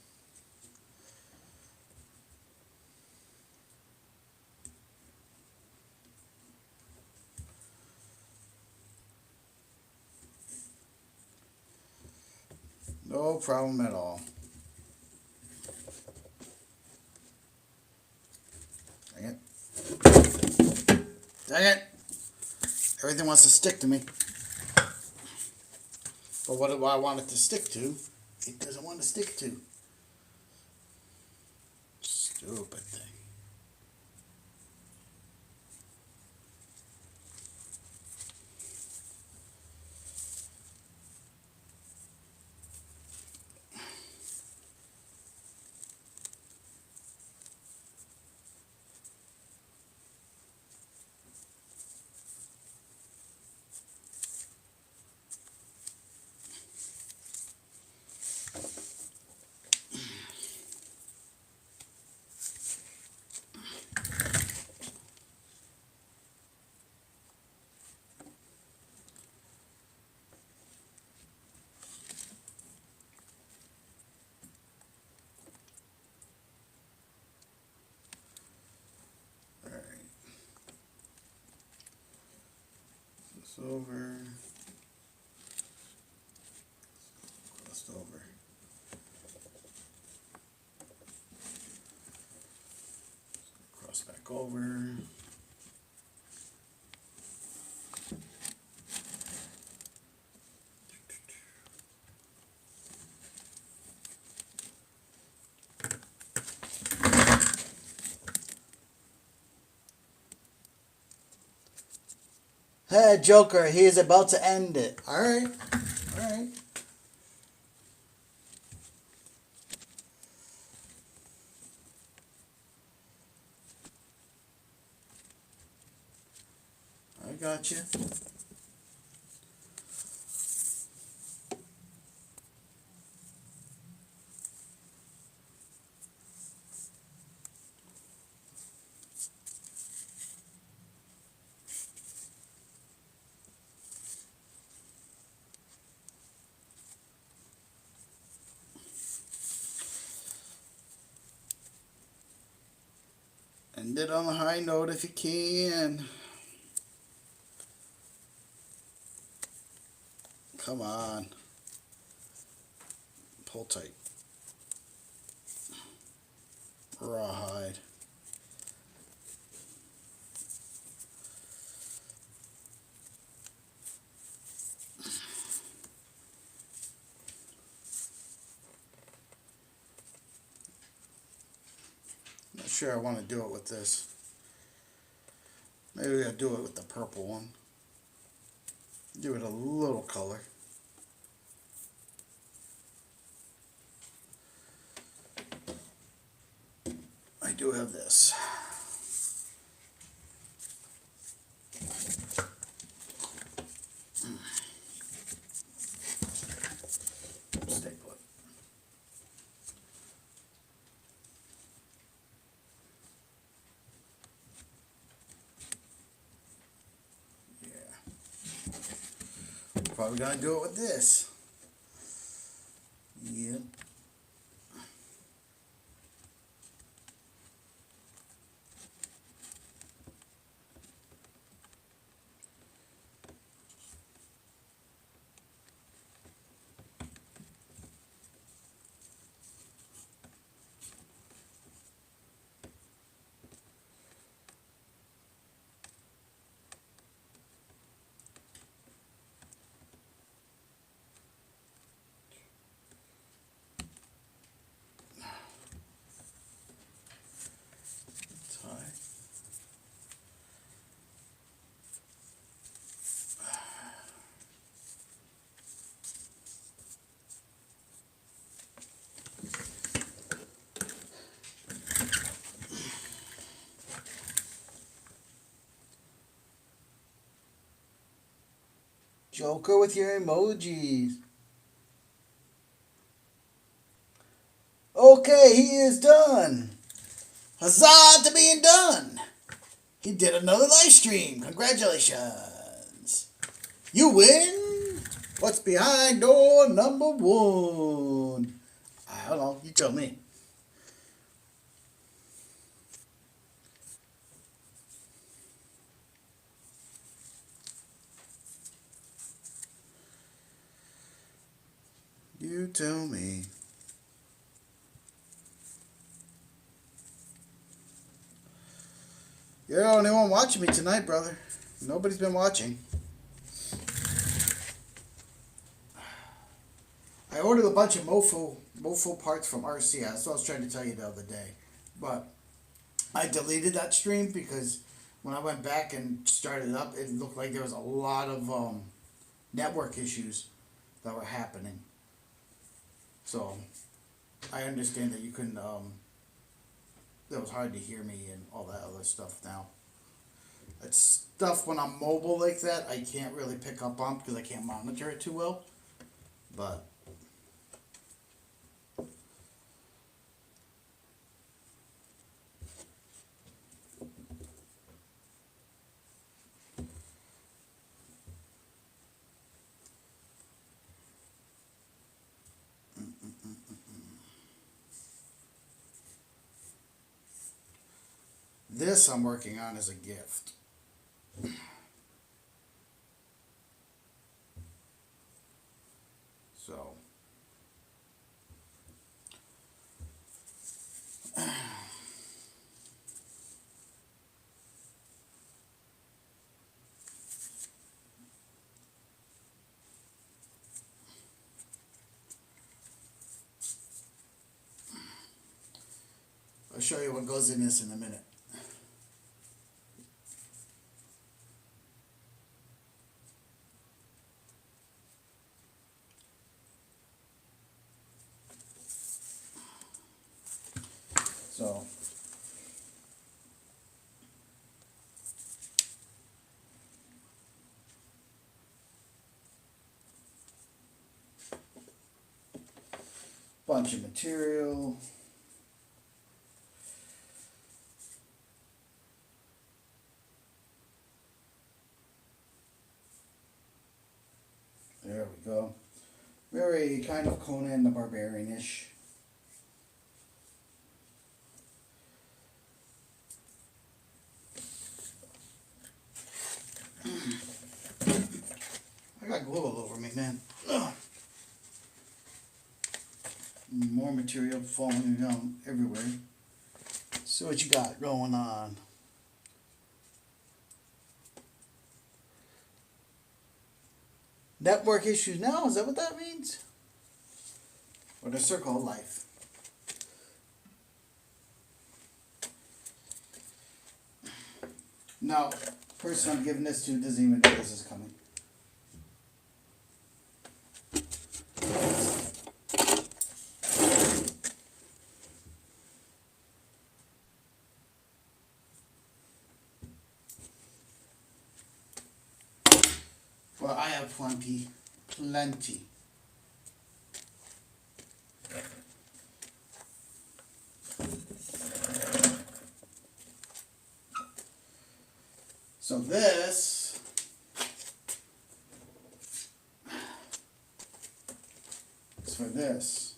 No problem at all. Dang it. Dang it. Everything wants to stick to me. But what do I want it to stick to? It doesn't want to stick to. Stupid thing. Over, crossed over, cross back over, hey, Joker, he is about to end it. Alright. Alright. got you. End it on a high note if you can. Come on. Pull tight. Rawhide. Not sure I want to do it with this. Maybe I'll do it with the purple one. Give it a little color. I do have this. Staple it. Yeah. Probably gonna do it with this. Yep. Joker with your emojis. Okay, he is done. Huzzah to being done. He did another live stream. Congratulations. You win. What's behind door number 1? I don't know. You tell me. You tell me. You're the only one watching me tonight, brother. Nobody's been watching. I ordered a bunch of mofo parts from RC. That's what I was trying to tell you the other day. But I deleted that stream because when I went back and started it up, it looked like there was a lot of network issues that were happening. So I understand that you couldn't, it was hard to hear me and all that other stuff now. It's stuff when I'm mobile like that, I can't really pick up on because I can't monitor it too well. But this I'm working on as a gift. So I'll show you what goes in this in a minute. So Bunch of material. There we go. Very kind of Conan the Barbarian-ish. I got glue all over me, man. Ugh. More material falling down everywhere. So what you got going on? Network issues now? Is that what that means? Or the circle of life? No, person I'm giving this to doesn't even know this is coming. Well, I have plenty. So this is for this.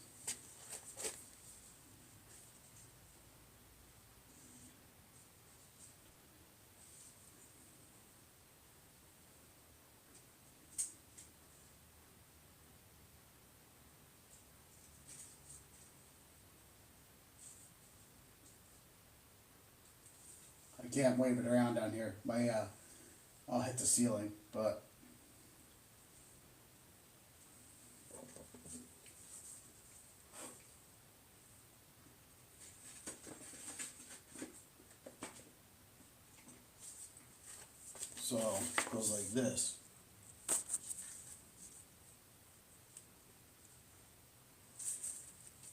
I can't wave it around down here. I'll hit the ceiling, but so it goes like this.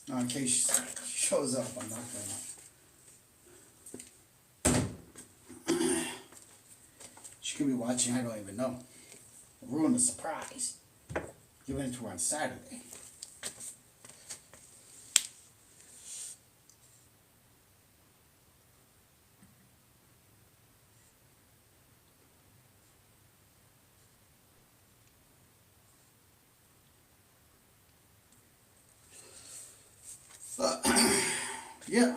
Now, in case she shows up, I'm not gonna. She could be watching, I don't even know. Ruin the surprise. Giving it to her on Saturday. Yeah.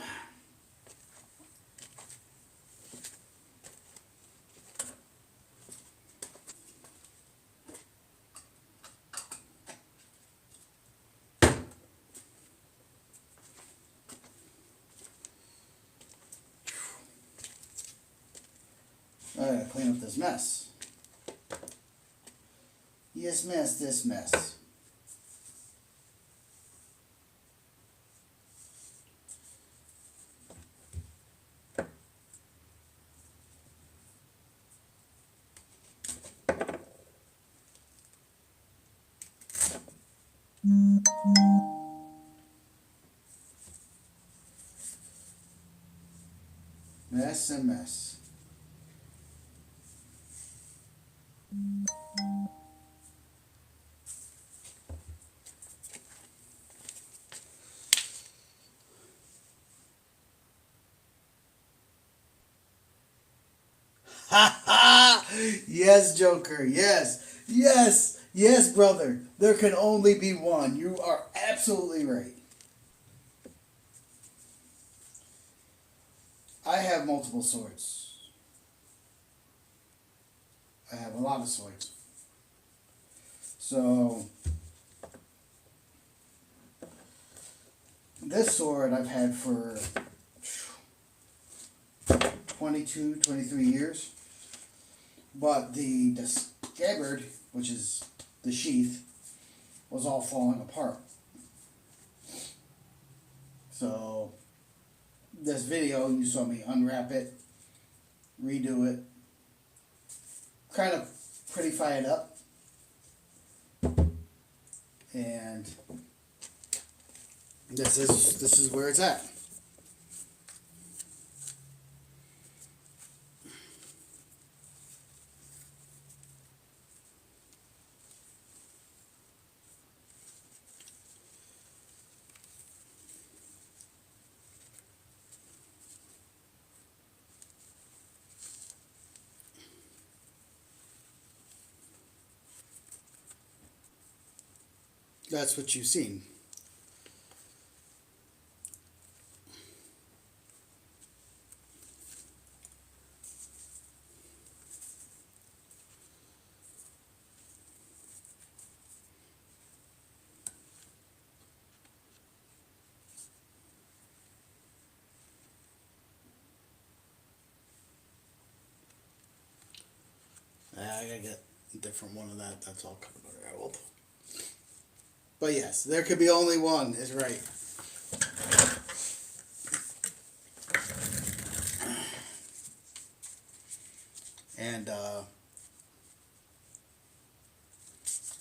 I gotta clean up this mess. Yes, this mess. Mess and mess. Ha ha! Yes, Joker. Yes. Yes. Yes, brother. There can only be one. You are absolutely right. I have multiple swords. I have a lot of swords. So, this sword I've had for 22, 23 years. But the scabberd, which is the sheath, was all falling apart. So, this video, you saw me unwrap it, redo it, kind of prettify it up, and this is where it's at. That's what you've seen. I gotta get a different one of that. That's all covered old. But yes, there could be only one, is right. And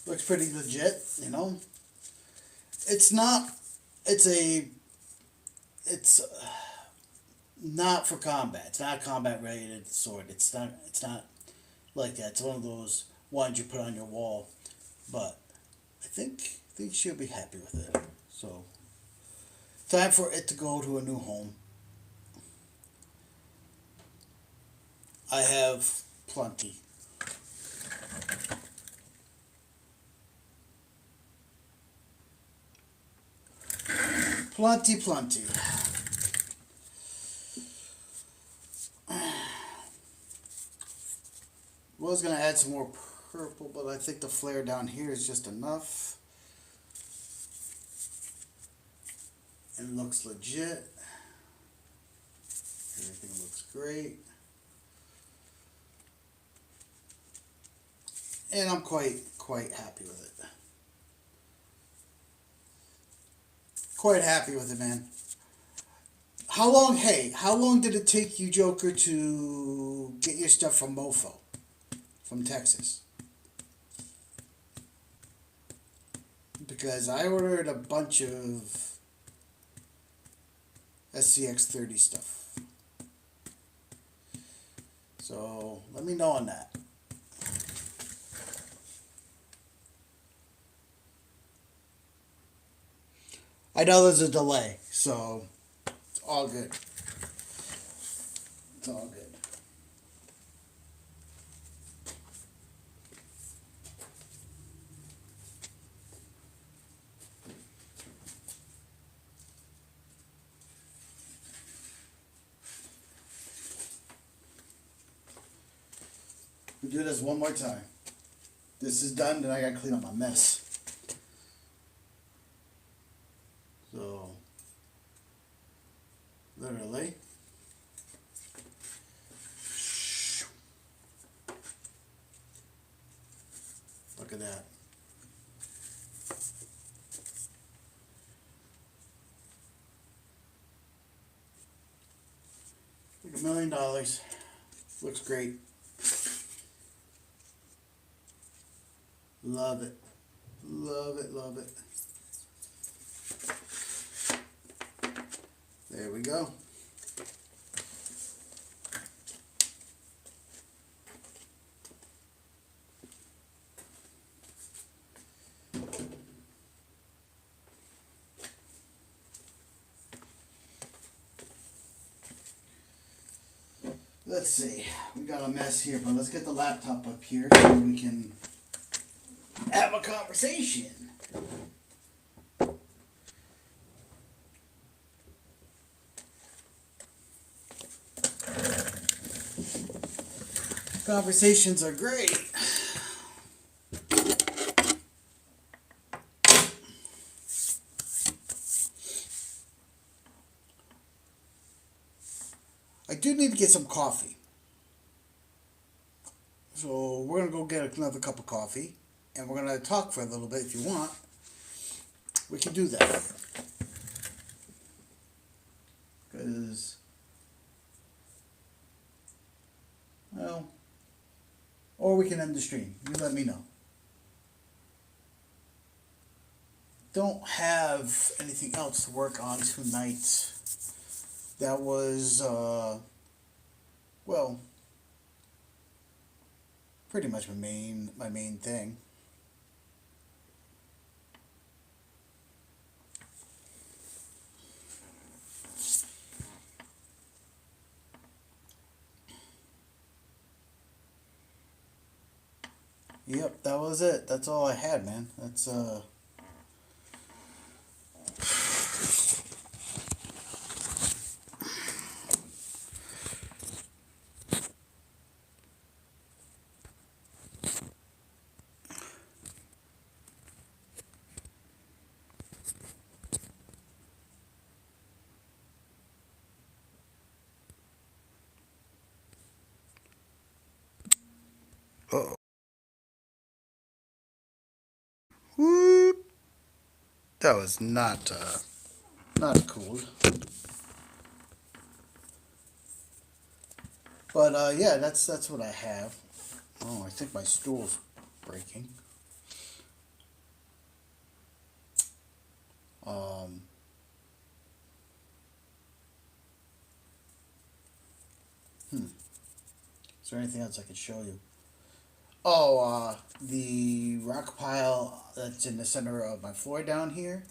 looks pretty legit, you know. It's not. It's a. It's not for combat. It's not a combat rated sword. It's not. It's not like that. It's one of those ones you put on your wall. But I think she'll be happy with it. So time for it to go to a new home. I have plenty. Plenty, plenty. Was gonna add some more purple, but I think the flare down here is just enough. It looks legit. Everything looks great. And I'm quite happy with it. Quite happy with it, man. How long did it take you, Joker, to get your stuff from Mofo? From Texas? Because I ordered a bunch of SCX-30 stuff. So, let me know on that. I know there's a delay, so it's all good. It's all good. We do this one more time. This is done, then I gotta clean up my mess. So, literally. Look at that. Like $1 million. Looks great. Love it. Love it, love it. There we go. Let's see. We got a mess here, but let's get the laptop up here so we can have a conversation. Conversations are great. I do need to get some coffee. So we're going to go get another cup of coffee. And we're going to talk for a little bit if you want. We can do that. Because, well, or we can end the stream. You let me know. Don't have anything else to work on tonight. That was, well, pretty much my main thing. Yep, that was it. That's all I had, man. That's Uh-oh. Whoop. That was not cool. But yeah, that's what I have. Oh, I think my stool's breaking. Um, is there anything else I could show you? Oh, the rock pile that's in the center of my floor down here.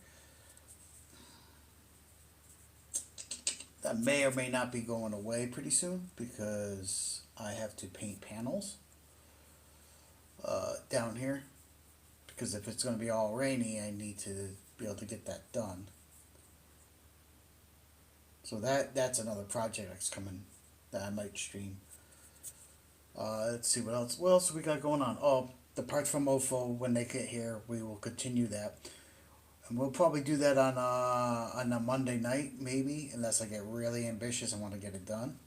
That may or may not be going away pretty soon because I have to paint panels down here. Because if it's going to be all rainy, I need to be able to get that done. So that's another project that's coming that I might stream. Let's see what else. What else we got going on? Oh, the parts from OFO when they get here, we will continue that, and we'll probably do that on a Monday night maybe, unless I get really ambitious and want to get it done,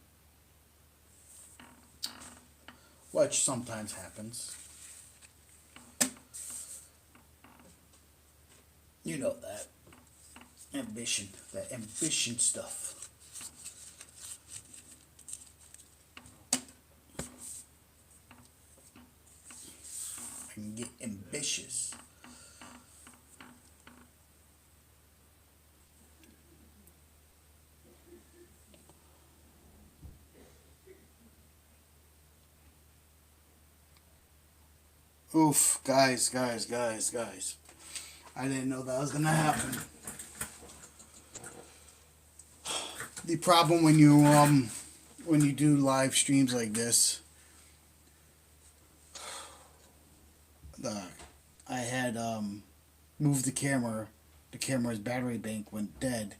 which sometimes happens. You know that ambition, that ambition stuff. I can get ambitious. Oof, guys. I didn't know that was gonna happen. The problem when you do live streams like this, the I had moved the camera. The camera's battery bank went dead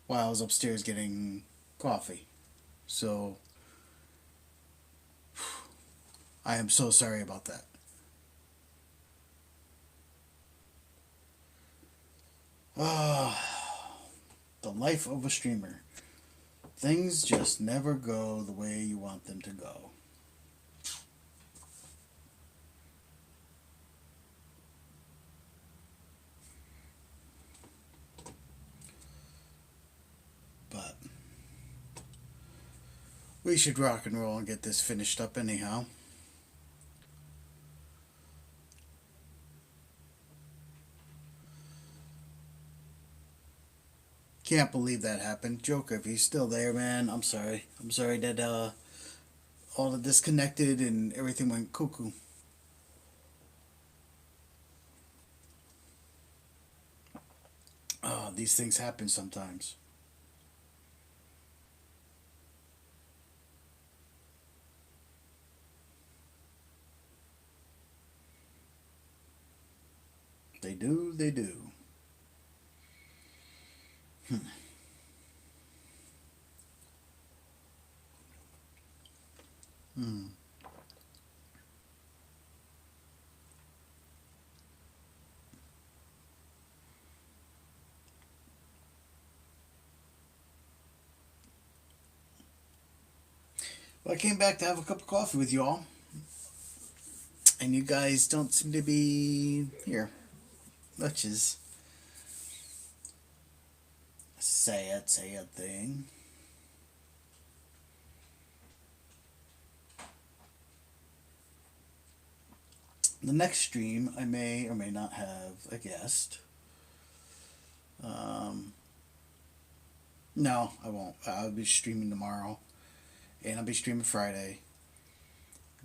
while I was upstairs getting coffee. So I am so sorry about that. The life of a streamer. Things just never go the way you want them to go. But we should rock and roll and get this finished up anyhow. Can't believe that happened. Joker, if he's still there, man, I'm sorry. I'm sorry that all the disconnected and everything went cuckoo. These things happen sometimes. They do, they do. Hmm. Well, I came back to have a cup of coffee with you all, and you guys don't seem to be here, which is a sad thing. The next stream, I may or may not have a guest. Um, no, I won't. I'll be streaming tomorrow, and I'll be streaming Friday.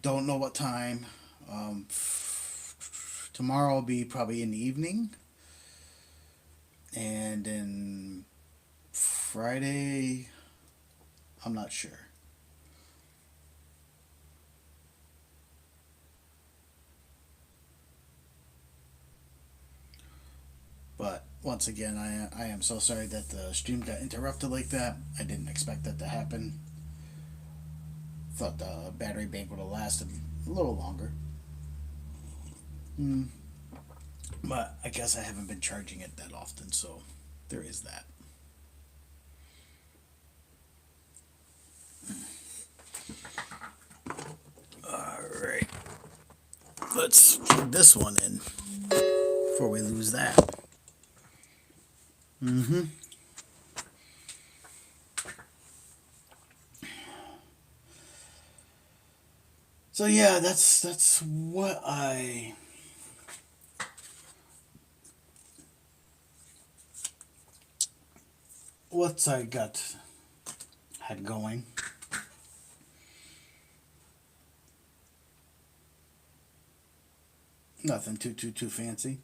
Don't know what time. Tomorrow will be probably in the evening, and then Friday, I'm not sure. But once again, I am so sorry that the stream got interrupted like that. I didn't expect that to happen. Thought the battery bank would have lasted a little longer. Mm. But I guess I haven't been charging it that often, so there is that. Let's plug this one in before we lose that. So yeah, that's what I had going. Nothing too fancy.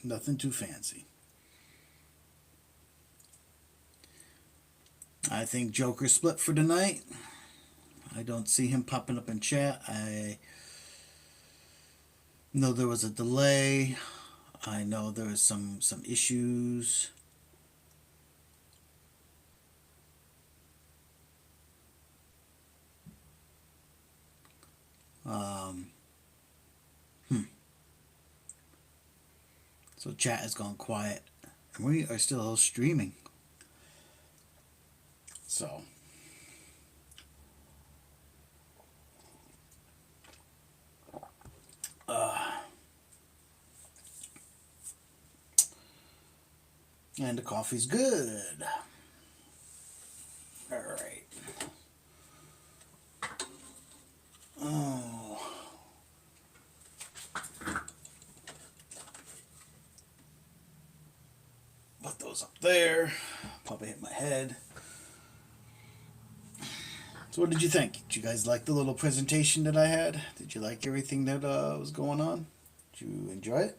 Nothing too fancy. I think Joker split for tonight. I don't see him popping up in chat. I know there was a delay. I know there was some issues. So chat has gone quiet. And we are still streaming. So. And the coffee's good. All right. Oh. Put those up there. Probably hit my head. So what did you think? Did you guys like the little presentation that I had? Did you like everything that was going on? Did you enjoy it?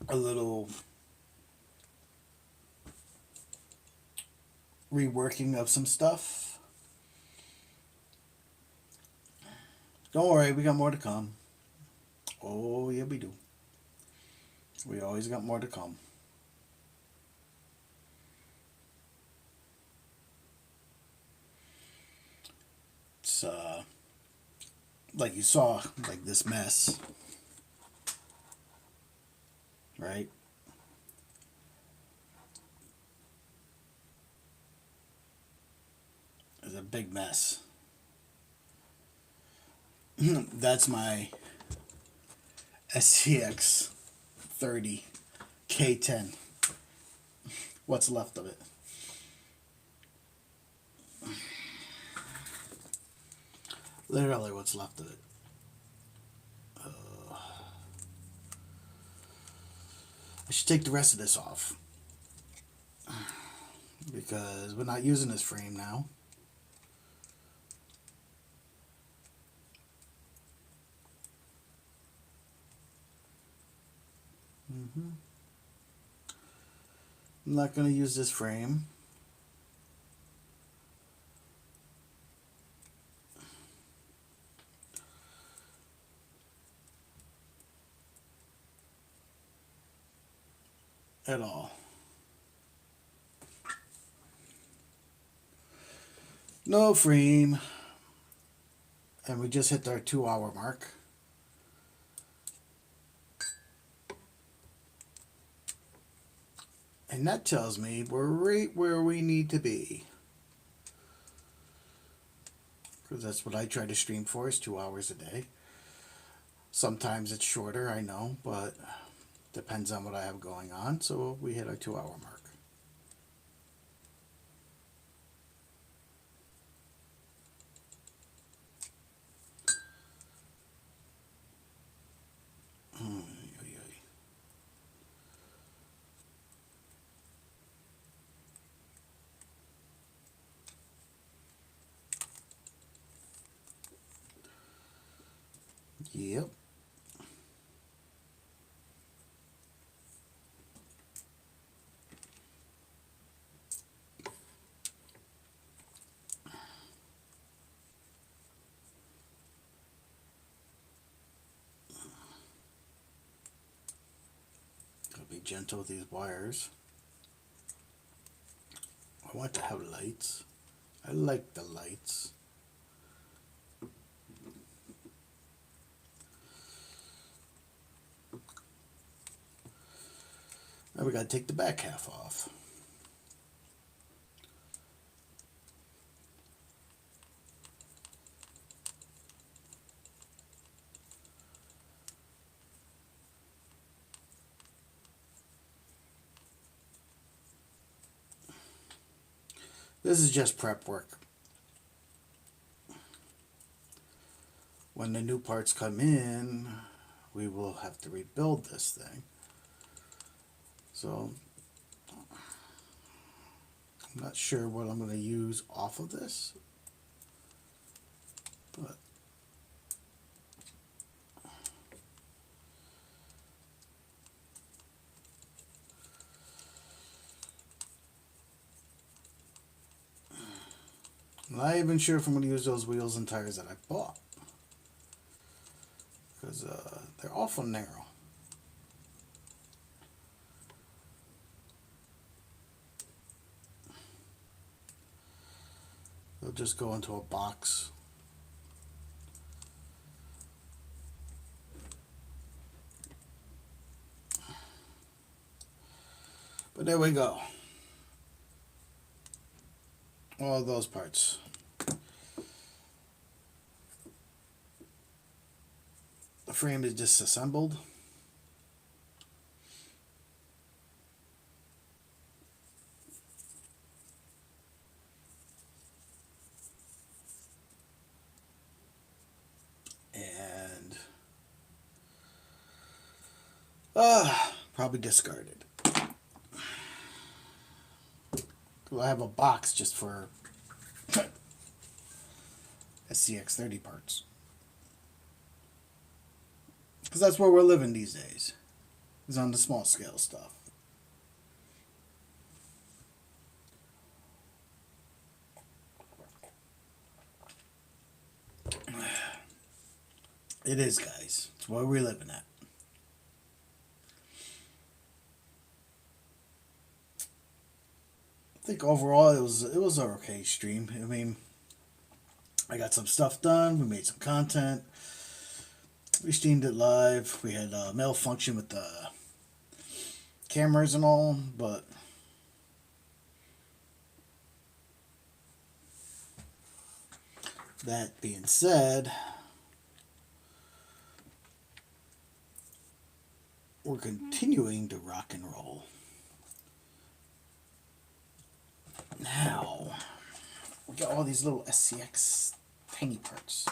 A little reworking of some stuff. Don't worry, we got more to come. Oh, yeah, we do. We always got more to come. It's, like you saw, like this mess. Right? It's a big mess. That's my STX 30 K10. What's left of it? Literally what's left of it. I should take the rest of this off. Because we're not using this frame now. I'm not going to use this frame. At all. No frame. And we just hit our 2-hour mark. And that tells me we're right where we need to be. Because that's what I try to stream for, is 2 hours a day. Sometimes it's shorter, I know, but depends on what I have going on. So we hit our 2-hour mark. Yep. Gotta be gentle with these wires. I want to have lights. I like the lights. Now we got to take the back half off. This is just prep work. When the new parts come in, we will have to rebuild this thing. So, I'm not sure what I'm going to use off of this, but I'm not even sure if I'm going to use those wheels and tires that I bought, because they're awful narrow. They'll just go into a box. But there we go. All those parts. The frame is disassembled. And probably discarded. I have a box just for SCX30 parts. Because that's where we're living these days. Is on the small scale stuff. It is, guys. It's where we're living at. I think overall it was an okay stream. I mean, I got some stuff done. We made some content. We streamed it live. We had a malfunction with the cameras and all, but that being said, we're continuing to rock and roll. Now, we got all these little SCX tiny parts.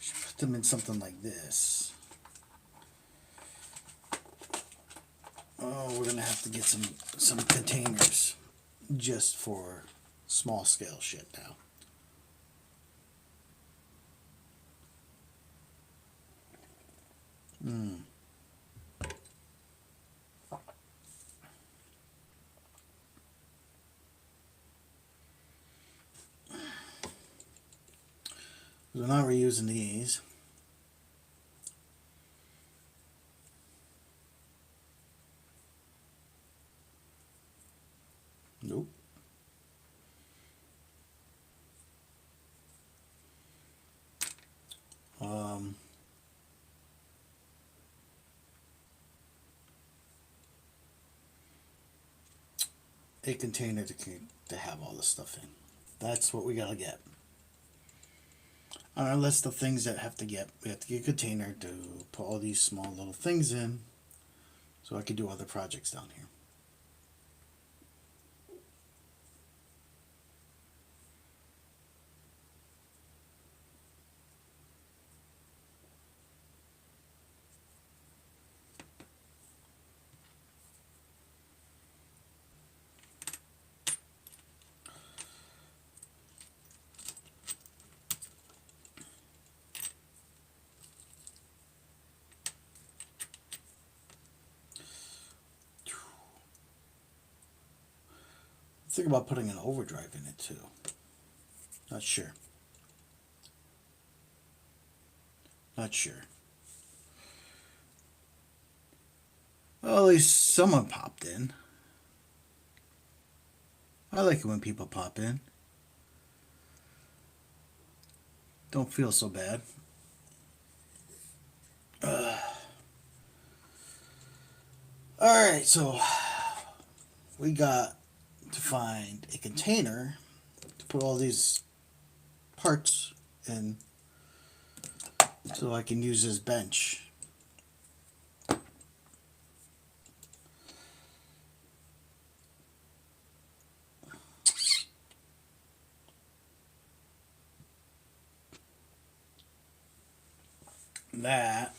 Should put them in something like this. Oh, we're gonna have to get some containers just for small scale shit now. We're not reusing these. Nope. A container to have all this stuff in. That's what we gotta get. On our list of things that have to get, we have to get a container to put all these small little things in, so I can do other projects down here. Think about putting an overdrive in it too. Not sure. Not sure. Well, at least someone popped in. I like it when people pop in. Don't feel so bad. Alright, so we got to find a container to put all these parts in so I can use this bench. That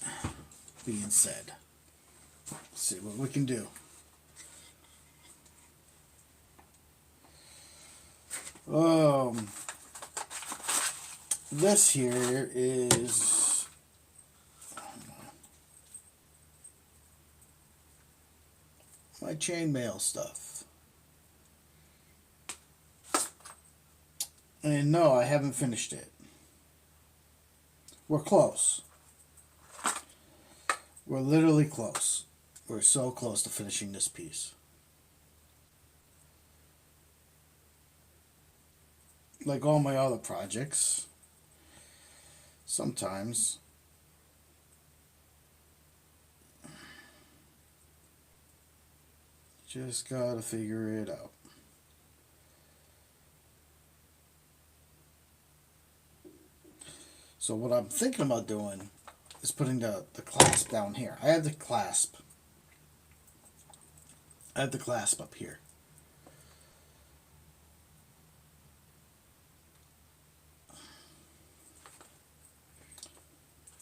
being said, let's see what we can do. This here is my chainmail stuff. And no, I haven't finished it. We're close. We're literally close. We're so close to finishing this piece. Like all my other projects, sometimes just gotta figure it out. So what I'm thinking about doing is putting the clasp down here. I have the clasp. I have the clasp up here.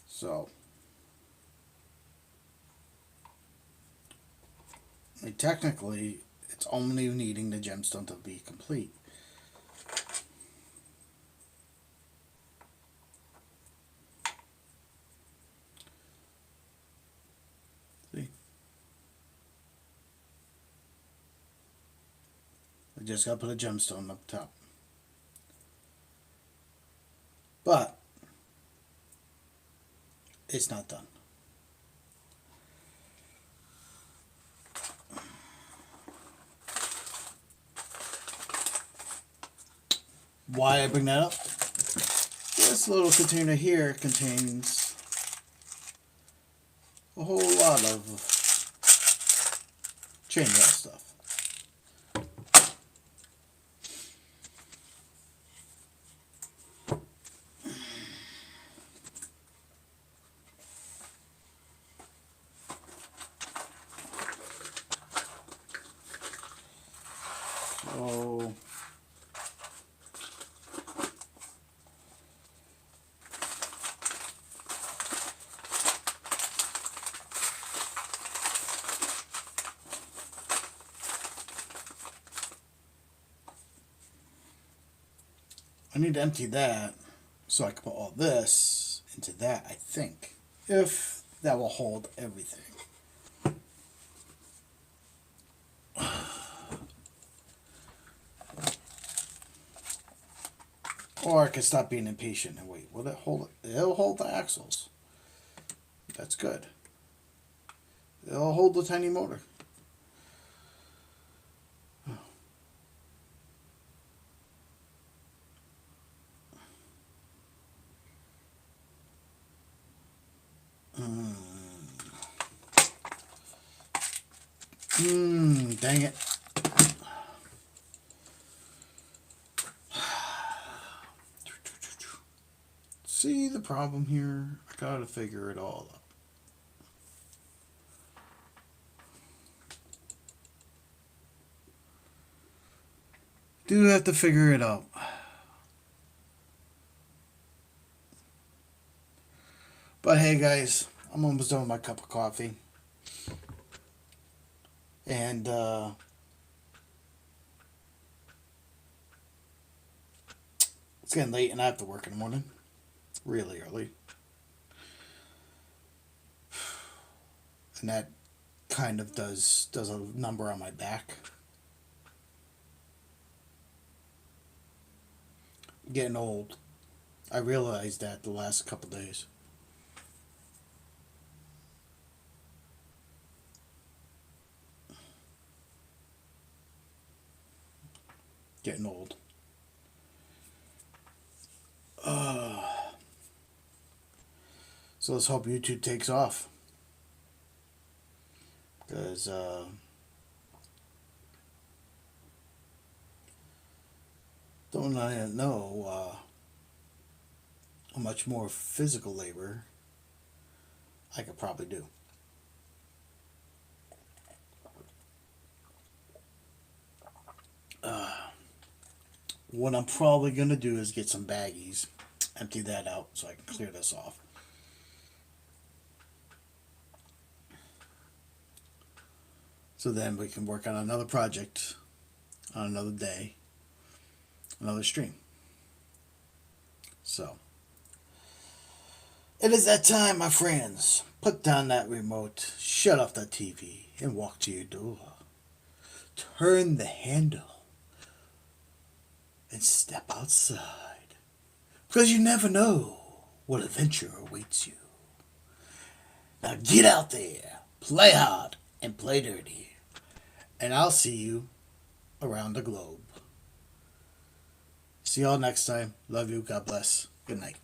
So, I mean, technically, it's only needing the gemstone to be complete. See? I just gotta put a gemstone up top. But, it's not done. Why I bring that up? This little container here contains a whole lot of chainmail stuff. So I need to empty that so I can put all this into that, I think. If that will hold everything. Or I can stop being impatient and wait. Will it hold it? It'll hold the axles. That's good. It'll hold the tiny motor. Dang it. See the problem here? I gotta figure it all out. Do have to figure it out. But hey guys, I'm almost done with my cup of coffee. And it's getting late and I have to work in the morning. Really early. And that kind of does a number on my back. Getting old. I realized that the last couple days. Getting old. So let's hope YouTube takes off. Because don't I know how much more physical labor I could probably do. What I'm probably going to do is get some baggies, empty that out so I can clear this off. So then we can work on another project on another day, another stream. So, it is that time, my friends. Put down that remote, shut off that TV, and walk to your door. Turn the handle and step outside. Because you never know what adventure awaits you. Now get out there, play hard, and play dirty. And I'll see you around the globe. See y'all next time. Love you. God bless. Good night.